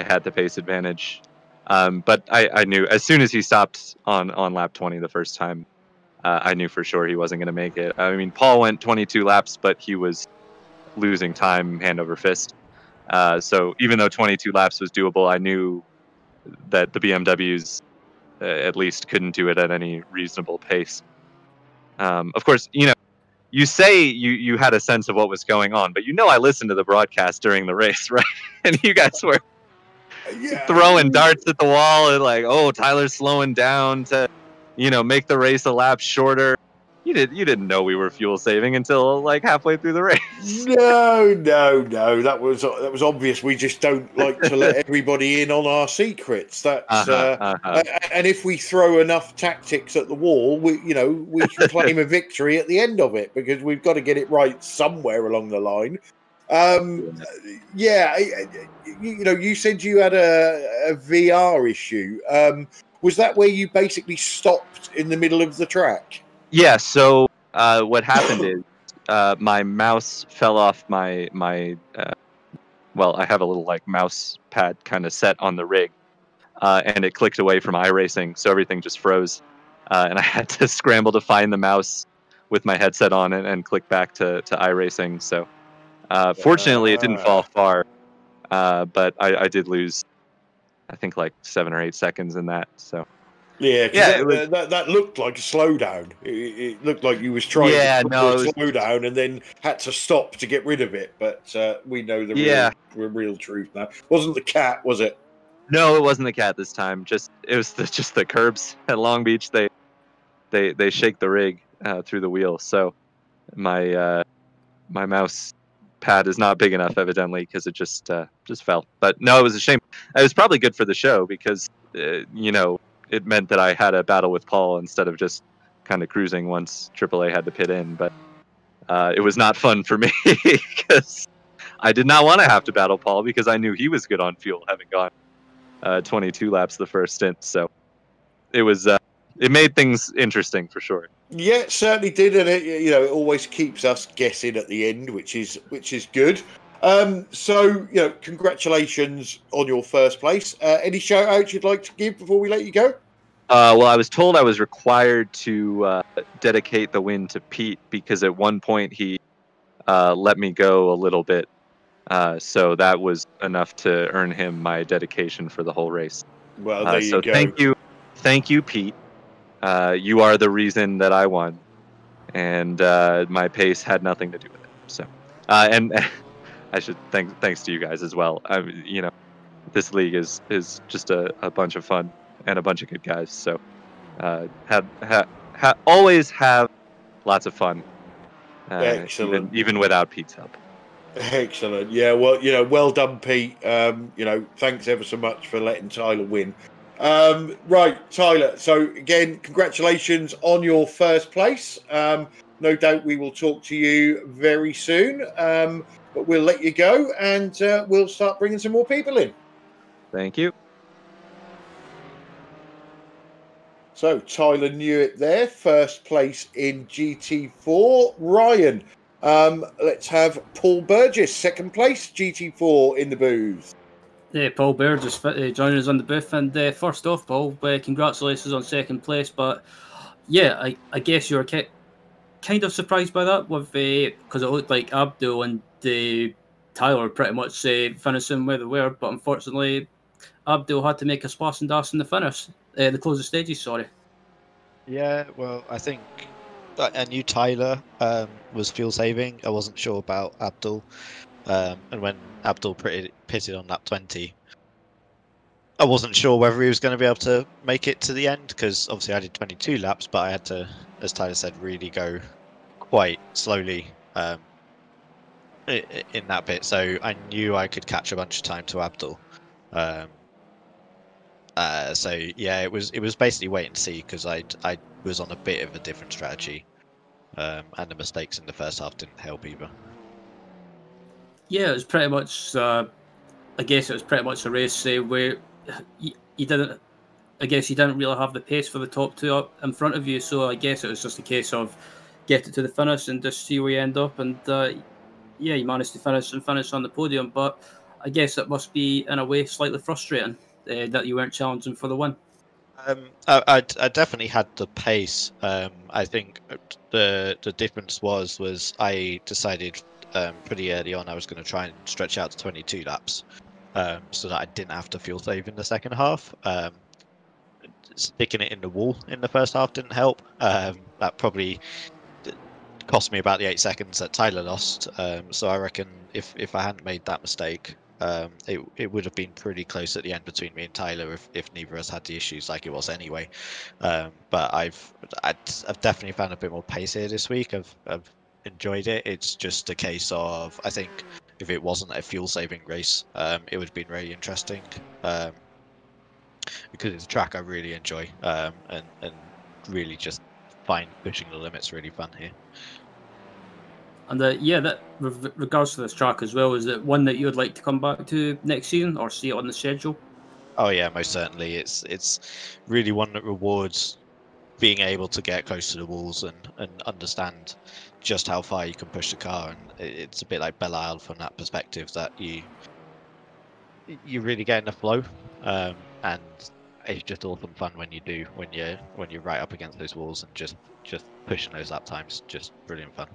had the pace advantage. But I knew as soon as he stopped on lap 20 the first time, I knew for sure he wasn't going to make it. I mean, Paul went 22 laps, but he was losing time hand over fist. So even though 22 laps was doable, I knew that the BMWs at least couldn't do it at any reasonable pace. Of course, you say you had a sense of what was going on, but I listened to the broadcast during the race, right? And you guys were throwing darts at the wall and like, oh, Tyler's slowing down to, make the race a lap shorter. You didn't know we were fuel saving until like halfway through the race. No. That was obvious. We just don't like to let everybody in on our secrets. That's and if we throw enough tactics at the wall, we can claim a victory at the end of it because we've got to get it right somewhere along the line. You said you had a VR issue. Was that where you basically stopped in the middle of the track? Yeah, so what happened is my mouse fell off my I have a little like mouse pad kind of set on the rig, and it clicked away from iRacing, so everything just froze, and I had to scramble to find the mouse with my headset on and click back to iRacing. So fortunately it didn't fall far, but I did lose, I think, like 7 or 8 seconds in that. So that looked like a slowdown. It looked like you was trying to slow down and then had to stop to get rid of it. But we know the real truth now. Wasn't the cat, was it? No, it wasn't the cat this time. It was just the curbs at Long Beach. They shake the rig through the wheel. So my mouse pad is not big enough, evidently, because it just fell. But no, it was a shame. It was probably good for the show because it meant that I had a battle with Paul instead of just kind of cruising once AAA had to pit in. But it was not fun for me because I did not want to have to battle Paul because I knew he was good on fuel, having gone 22 laps the first stint. So it was it made things interesting for sure. Yeah, it certainly did, and it always keeps us guessing at the end, which is good. So congratulations on your first place. Any shout outs you'd like to give before we let you go? Well, I was told I was required to dedicate the win to Pete because at one point he let me go a little bit. So that was enough to earn him my dedication for the whole race. Well, there you go. Thank you, Pete. You are the reason that I won, and my pace had nothing to do with it. So, and I should thanks to you guys as well. This league is just a bunch of fun and a bunch of good guys. So, always have lots of fun. Excellent. Even without Pete's help. Excellent. Yeah. Well, well done, Pete. Thanks ever so much for letting Tyler win. Right, Tyler. So again, congratulations on your first place. No doubt we will talk to you very soon. But we'll let you go and we'll start bringing some more people in. Thank you. So Tyler Newitt there, first place in GT4. Ryan, let's have Paul Burgess, second place, GT4 in the booth. Yeah, Paul Burgess joining us on the booth. And first off, Paul, congratulations on second place. But yeah, I guess you were kind of surprised by that, because it looked like Abdul and Tyler pretty much finishing where they were. But unfortunately, Abdul had to make a splash and dash in the finish, the closing stages. Sorry. Yeah, well, I think I knew Tyler was fuel saving. I wasn't sure about Abdul. And when Abdul pitted on lap 20, I wasn't sure whether he was going to be able to make it to the end because obviously I did 22 laps, but I had to, as Tyler said, really go quite slowly in that bit. So I knew I could catch a bunch of time to Abdul. So yeah, it was basically wait and see because I was on a bit of a different strategy, and the mistakes in the first half didn't help either. Yeah, it was pretty much. I guess it was pretty much a race where you didn't. I guess you didn't really have the pace for the top two up in front of you, so I guess it was just a case of get it to the finish and just see where you end up. And yeah, you managed to finish on the podium, but I guess it must be in a way slightly frustrating that you weren't challenging for the win. I definitely had the pace. I think the difference was I decided pretty early on I was going to try and stretch out to 22 laps, so that I didn't have to fuel save in the second half. Sticking it in the wall in the first half didn't help. That probably cost me about the 8 seconds that Tyler lost. So I reckon if I hadn't made that mistake, it would have been pretty close at the end between me and Tyler if neither of us had the issues like it was anyway. But I've definitely found a bit more pace here this week. I've enjoyed it. It's just a case of, I think if it wasn't a fuel saving race, it would have been very interesting. Because it's a track I really enjoy, and really just find pushing the limits really fun here. And yeah, that with regards to this track as well, is it one that you would like to come back to next season or see it on the schedule? Oh yeah, most certainly. It's really one that rewards being able to get close to the walls and understand just how far you can push the car, and it's a bit like Belle Isle from that perspective, that you really get in the flow. And it's just awesome fun when you do, when you're right up against those walls and just pushing those lap times, just brilliant fun.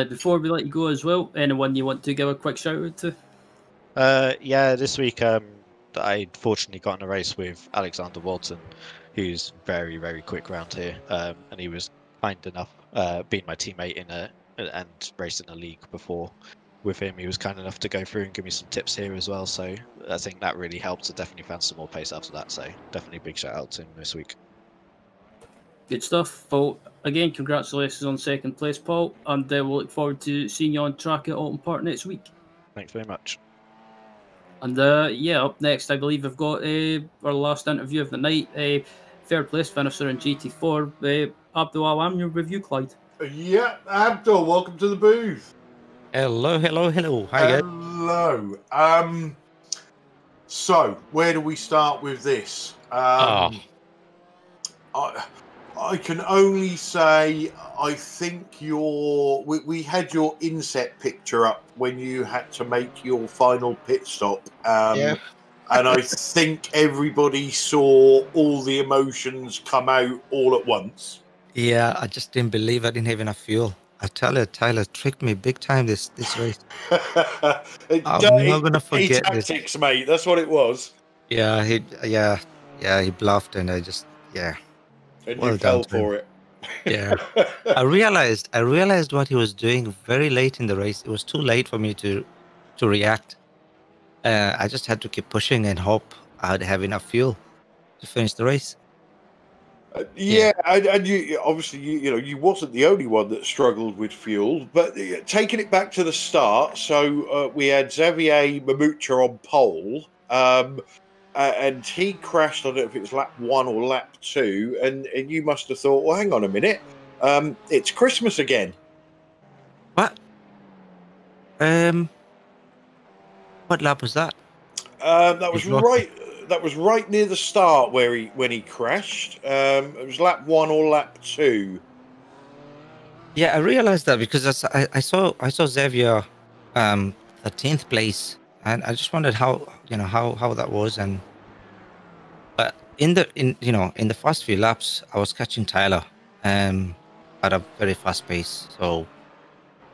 Before we let you go as well, anyone you want to give a quick shout out to? Yeah, this week I fortunately got in a race with Alexander Walton, who's very, very quick round here, and he was kind enough, being my teammate and racing a league before. With him, he was kind enough to go through and give me some tips here as well, so I think that really helped. I definitely found some more pace after that, so definitely big shout out to him this week. Good stuff. Well, again, congratulations on second place, Paul, and we'll look forward to seeing you on track at Alton Park next week. Thanks very much. And yeah, up next, I believe we've got our last interview of the night, third place finisher in GT4, Abdul Alam, your review, Clyde. Yeah, Abdul, welcome to the booth. Hello. Hi, hello. So, where do we start with this? I can only say I think we had your inset picture up when you had to make your final pit stop. Yeah. And I think everybody saw all the emotions come out all at once. Yeah, I just didn't believe I didn't have enough fuel. I tell you, Tyler tricked me big time this race. I'm not gonna forget tactics, this, mate. That's what it was. Yeah, he bluffed, and I just And you fell for it. Yeah, I realized what he was doing very late in the race. It was too late for me to react. I just had to keep pushing and hope I'd have enough fuel to finish the race. And you obviously you wasn't the only one that struggled with fuel, but taking it back to the start, so we had Xavier Mamucha on pole, and he crashed. I don't know if it was lap 1 or lap 2, and you must have thought, well, hang on a minute, it's Christmas again. What? What lap was that? That was right near the start when he crashed. It was lap 1 or lap 2. Yeah, I realized that because I saw Xavier 13th place, and I just wondered how that was. But in the first few laps, I was catching Tyler at a very fast pace, so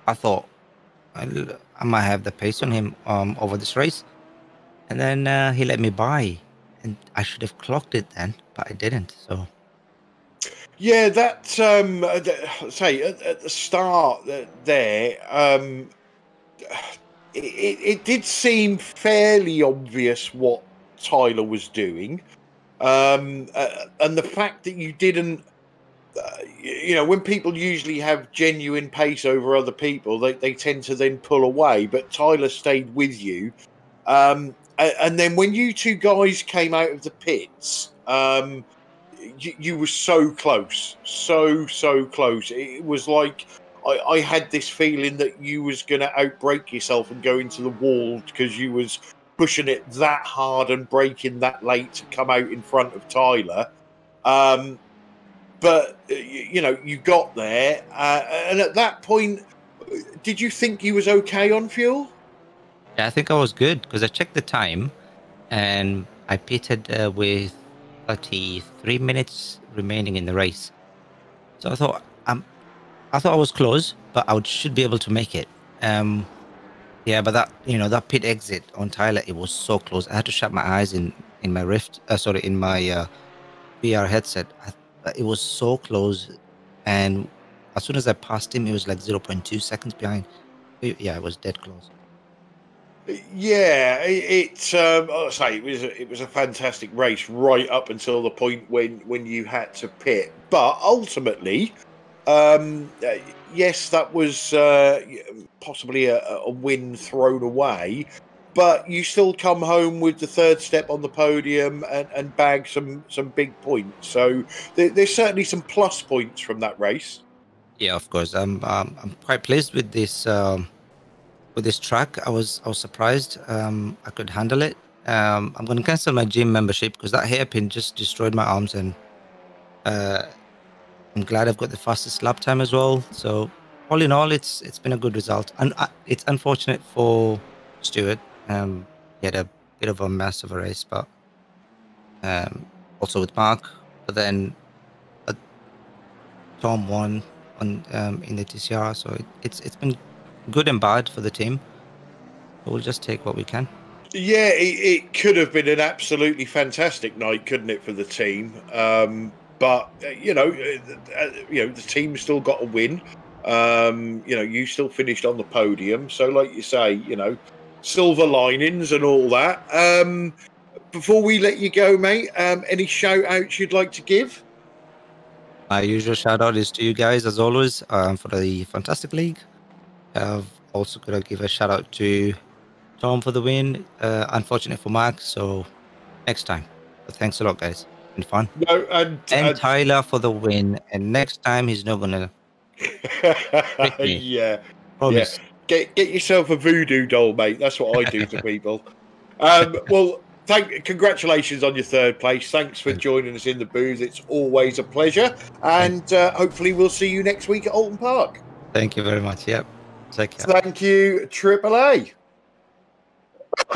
I thought I might have the pace on him over this race. And then he let me by, and I should have clocked it then, but I didn't. So, yeah, that say at the start there, it did seem fairly obvious what Tyler was doing, and the fact that you didn't. When people usually have genuine pace over other people, they tend to then pull away. But Tyler stayed with you. And then when you two guys came out of the pits, you were so close, so close. It was like I had this feeling that you was going to outbrake yourself and go into the wall because you was pushing it that hard and braking that late to come out in front of Tyler. But you got there, and at that point, did you think you was okay on fuel? Yeah, I think I was good because I checked the time, and I pitted with 33 minutes remaining in the race. So I thought I was close, but I should be able to make it. Yeah, but that pit exit on Tyler, it was so close. I had to shut my eyes in my in my VR headset. It was so close, and as soon as I passed him, it was like 0.2 seconds behind. Yeah, it was dead close. Yeah, it was a fantastic race right up until the point when you had to pit. But ultimately, yes, that was possibly a win thrown away. But you still come home with the third step on the podium and bag some big points. So there's certainly some plus points from that race. Yeah, of course. I'm quite pleased with this track. I was surprised I could handle it. I'm going to cancel my gym membership because that hairpin just destroyed my arms, and I'm glad I've got the fastest lap time as well. So all in all, it's been a good result. And it's unfortunate for Stuart. He had a bit of a mess of a race, but also with Mark. But then Tom won on in the TCR, so it's been good and bad for the team. But we'll just take what we can. Yeah, it could have been an absolutely fantastic night, couldn't it, for the team? But the team still got a win. You still finished on the podium, so like you say, silver linings and all that. Before we let you go, mate, any shout outs you'd like to give? My usual shout out is to you guys, as always, for the fantastic league. I've also got to give a shout out to Tom for the win. Unfortunate for Mark, so next time. But thanks a lot, guys. Been fun. No, and Tyler for the win, and next time he's not gonna. Yeah. Promise. Yeah. Get yourself a voodoo doll, mate. That's what I do to people. Well, congratulations on your third place. Thanks for joining us in the booth. It's always a pleasure, and hopefully we'll see you next week at Alton Park. Thank you very much. Yep. Take care. Thank you, AAA.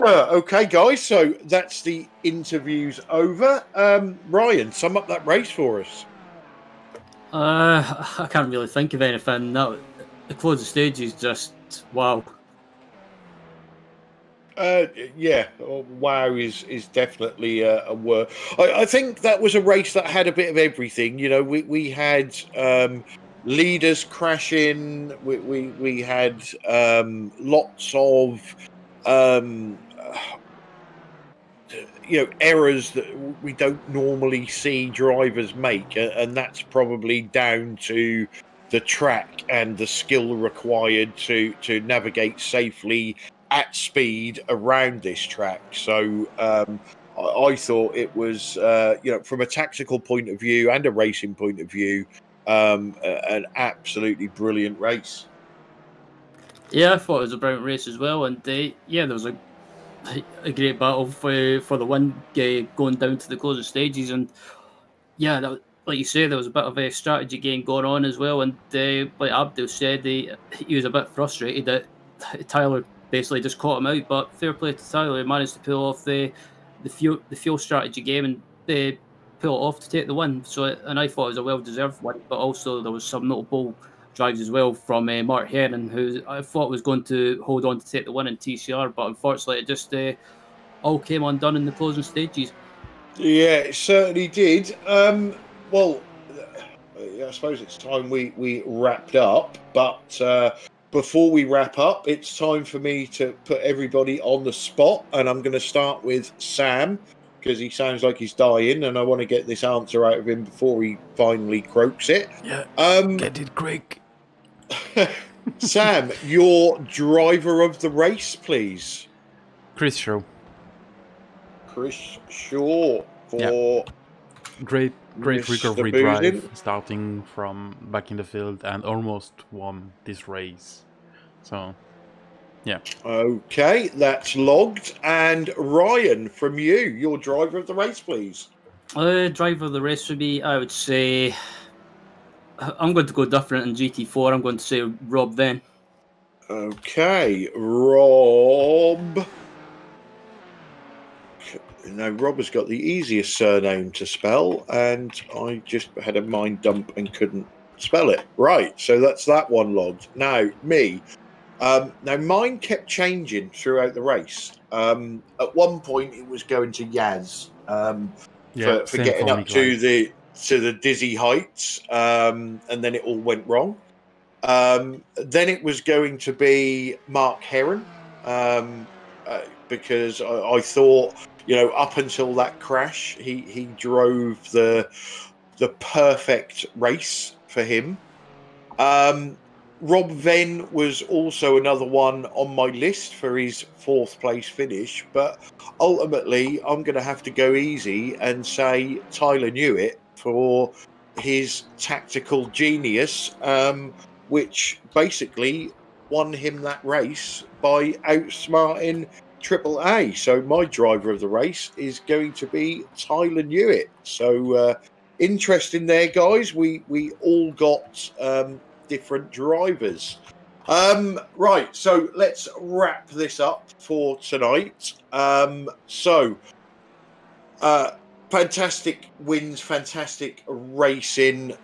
Okay, guys. So that's the interviews over. Ryan, sum up that race for us. I can't really think of anything. No, the closing stage is just wow. Yeah, wow is definitely a word. I think that was a race that had a bit of everything. We had leaders crashing. We had lots of errors that we don't normally see drivers make, and that's probably down to the track and the skill required to navigate safely at speed around this track. So I thought it was from a tactical point of view and a racing point of view, an absolutely brilliant race. Yeah, I thought it was a brilliant race as well, and there was a great battle for the win going down to the closing stages, and like you say, there was a bit of a strategy game going on as well, and like Abdul said, he was a bit frustrated that Tyler basically just caught him out, but fair play to Tyler. He managed to pull off the fuel strategy game and pull it off to take the win. So, and I thought it was a well-deserved win, but also there was some notable drives as well from Mark Heron, who I thought was going to hold on to take the win in TCR, but unfortunately it just all came undone in the closing stages. Yeah, it certainly did. Well, I suppose it's time we wrapped up, but before we wrap up, it's time for me to put everybody on the spot, and I'm going to start with Sam, because he sounds like he's dying, and I want to get this answer out of him before he finally croaks it. Yeah, get it quick. Sam, your driver of the race, please. Chris Shaw. Chris Shaw for great recovery drive, starting from back in the field and almost won this race. So Yeah. Okay, that's logged. And Ryan, from you, your driver of the race, please. Driver of the race would be, I would say, I'm going to go different in GT4. I'm going to say Rob Venn. Okay, Rob. Now, Rob has got the easiest surname to spell, and I just had a mind dump and couldn't spell it. Right, so that's that one logged. Now, me. Now, mine kept changing throughout the race. At one point, it was going to Yaz for getting up to the dizzy heights, and then it all went wrong. Then it was going to be Mark Heron, because I thought, up until that crash, he drove the perfect race for him. Rob Venn was also another one on my list for his 4th place finish, but ultimately I'm going to have to go easy and say Tyler Newitt for his tactical genius, which basically won him that race by outsmarting Triple A. So my driver of the race is going to be Tyler Newitt. So interesting there, guys. We all got different drivers. Right, so let's wrap this up for tonight. Fantastic wins, fantastic racing.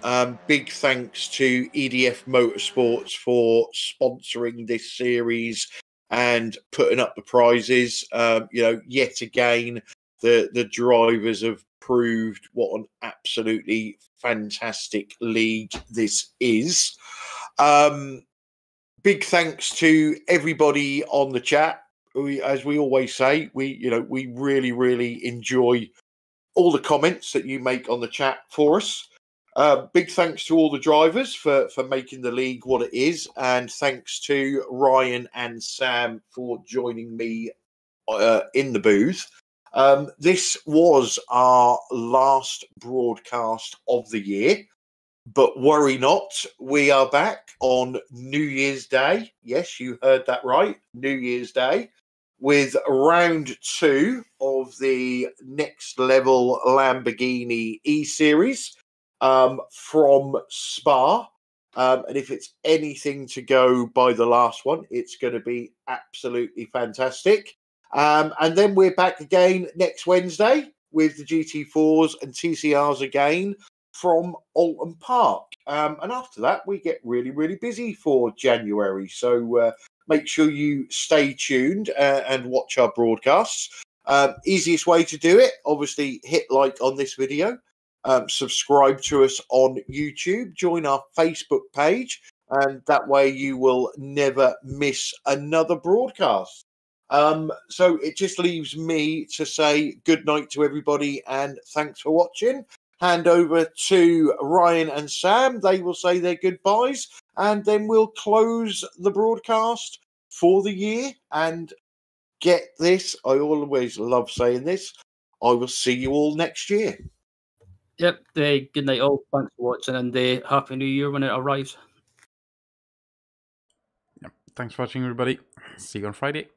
Big thanks to EDF Motorsports for sponsoring this series and putting up the prizes. Yet again, the drivers have proved what an absolutely fantastic league this is. Big thanks to everybody on the chat. As we always say, we really, really enjoy all the comments that you make on the chat for us. Big thanks to all the drivers for making the league what it is, and thanks to Ryan and Sam for joining me in the booth. This was our last broadcast of the year, but worry not, we are back on New Year's Day. Yes, you heard that right, New Year's Day, with round 2 of the Next Level Lamborghini E-Series from Spa. And if it's anything to go by the last one, it's going to be absolutely fantastic. And then we're back again next Wednesday with the GT4s and TCRs again from Alton Park. And after that, we get really, really busy for January. So make sure you stay tuned and watch our broadcasts. Easiest way to do it, obviously, hit like on this video. Subscribe to us on YouTube. Join our Facebook page. And that way you will never miss another broadcast. So it just leaves me to say good night to everybody and thanks for watching. Hand over to Ryan and Sam. They will say their goodbyes and then we'll close the broadcast for the year. And get this, I always love saying this, I will see you all next year. Yep, good night all. Thanks for watching and Happy New Year when it arrives. Yep. Thanks for watching, everybody. See you on Friday.